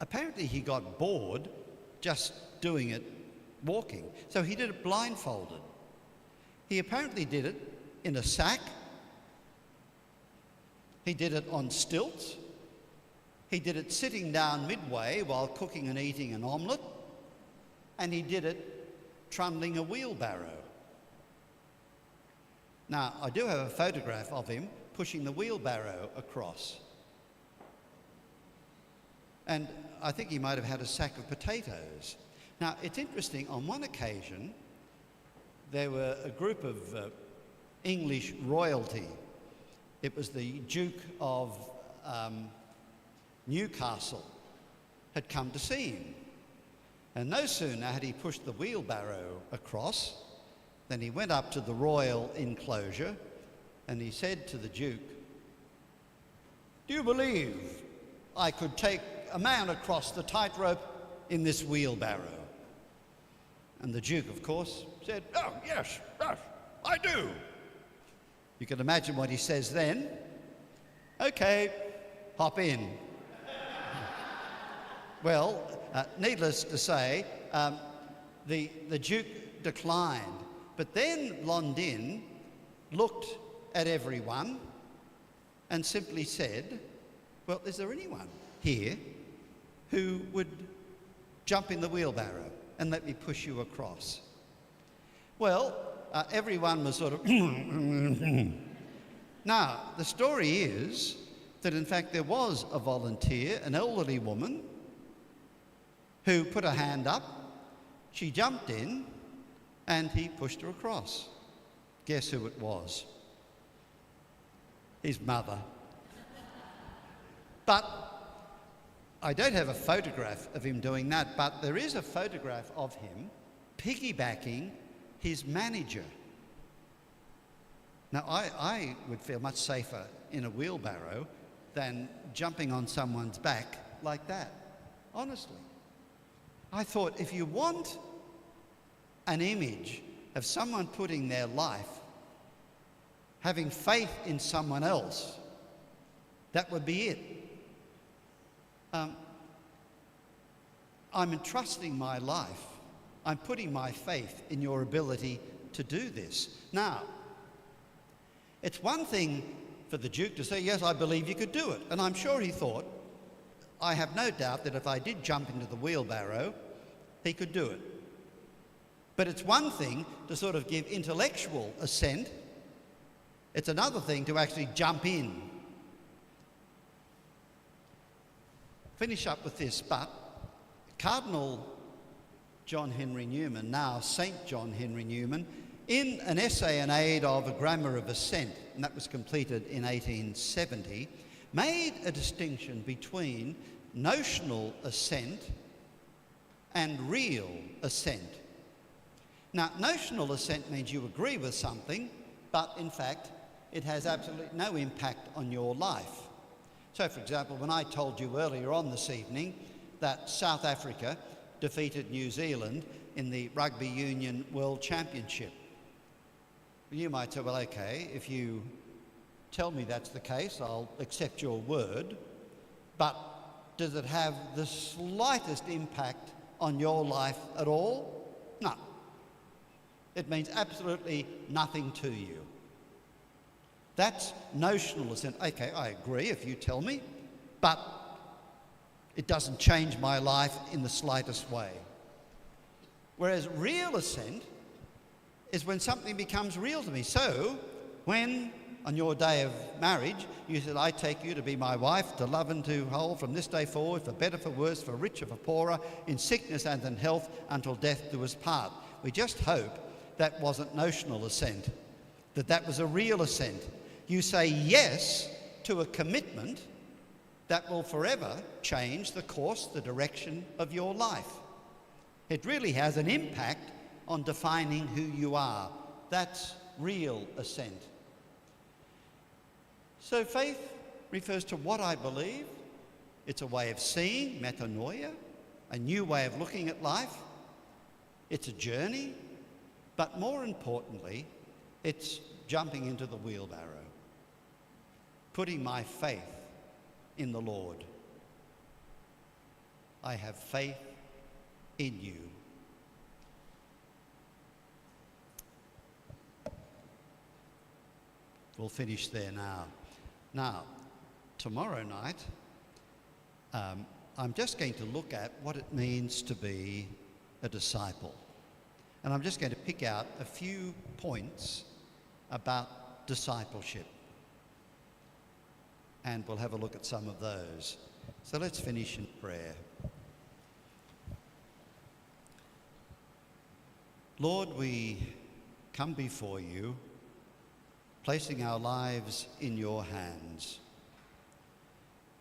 apparently he got bored just doing it walking. So he did it blindfolded. He apparently did it in a sack. He did it on stilts. He did it sitting down midway while cooking and eating an omelette. And he did it trundling a wheelbarrow. Now, I do have a photograph of him pushing the wheelbarrow across. And I think he might have had a sack of potatoes. Now, it's interesting, on one occasion, there were a group of English royalty. It was the Duke of Newcastle had come to see him. And no sooner had he pushed the wheelbarrow across than he went up to the royal enclosure and he said to the Duke, "Do you believe I could take a man across the tightrope in this wheelbarrow?" And the Duke, of course, said, "Oh, yes, I do." You can imagine what he says then. "Okay, hop in." Well, needless to say, the Duke declined. But then Blondin looked at everyone and simply said, "Well, is there anyone here who would jump in the wheelbarrow and let me push you across?" Well, everyone was sort of Now, the story is that in fact there was a volunteer, an elderly woman, who put her hand up. She jumped in and he pushed her across. Guess who it was? His mother. But I don't have a photograph of him doing that, but there is a photograph of him piggybacking his manager. Now, I would feel much safer in a wheelbarrow than jumping on someone's back like that, honestly. I thought, if you want an image of someone putting their life, having faith in someone else, that would be it. I'm entrusting my life. I'm putting my faith in your ability to do this. Now, it's one thing for the Duke to say, "Yes, I believe you could do it." And I'm sure he thought, I have no doubt that if I did jump into the wheelbarrow, he could do it. But it's one thing to sort of give intellectual assent. It's another thing to actually jump in. Finish up with this, but Cardinal John Henry Newman, now St. John Henry Newman, in an essay in aid of a grammar of assent, and that was completed in 1870, made a distinction between notional assent and real assent. Now, notional assent means you agree with something, but in fact, it has absolutely no impact on your life. So, for example, when I told you earlier on this evening that South Africa defeated New Zealand in the Rugby Union World Championship, you might say, "Well, okay, if you tell me that's the case, I'll accept your word, but does it have the slightest impact on your life at all?" No. It means absolutely nothing to you. That's notional assent. Okay, I agree if you tell me, but it doesn't change my life in the slightest way. Whereas real assent is when something becomes real to me. So, when on your day of marriage you said, "I take you to be my wife, to love and to hold from this day forward, for better, for worse, for richer, for poorer, in sickness and in health, until death do us part." We just hope that wasn't notional assent, that was a real assent. You say yes to a commitment that will forever change the course, the direction of your life. It really has an impact on defining who you are. That's real assent. So faith refers to what I believe. It's a way of seeing, metanoia, a new way of looking at life. It's a journey, but more importantly, it's jumping into the wheelbarrow, putting my faith in the Lord. I have faith in you. We'll finish there now. Now, tomorrow night, I'm just going to look at what it means to be a disciple. And I'm just going to pick out a few points about discipleship. And we'll have a look at some of those. So let's finish in prayer. Lord, we come before you, placing our lives in your hands.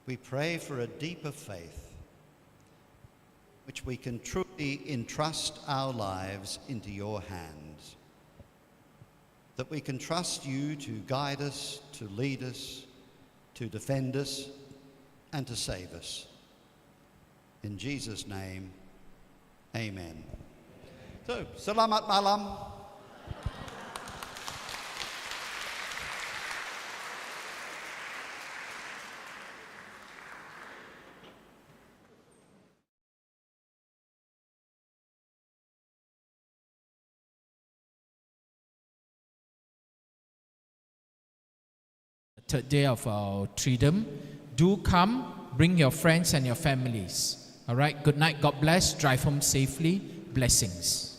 We pray for a deeper faith, which we can truly entrust our lives into your hands, that we can trust you to guide us, to lead us, to defend us, and to save us. In Jesus' name, amen. So, selamat malam. Third day of our Freedom. Do come, bring your friends and your families. All right, good night, God bless, drive home safely, blessings.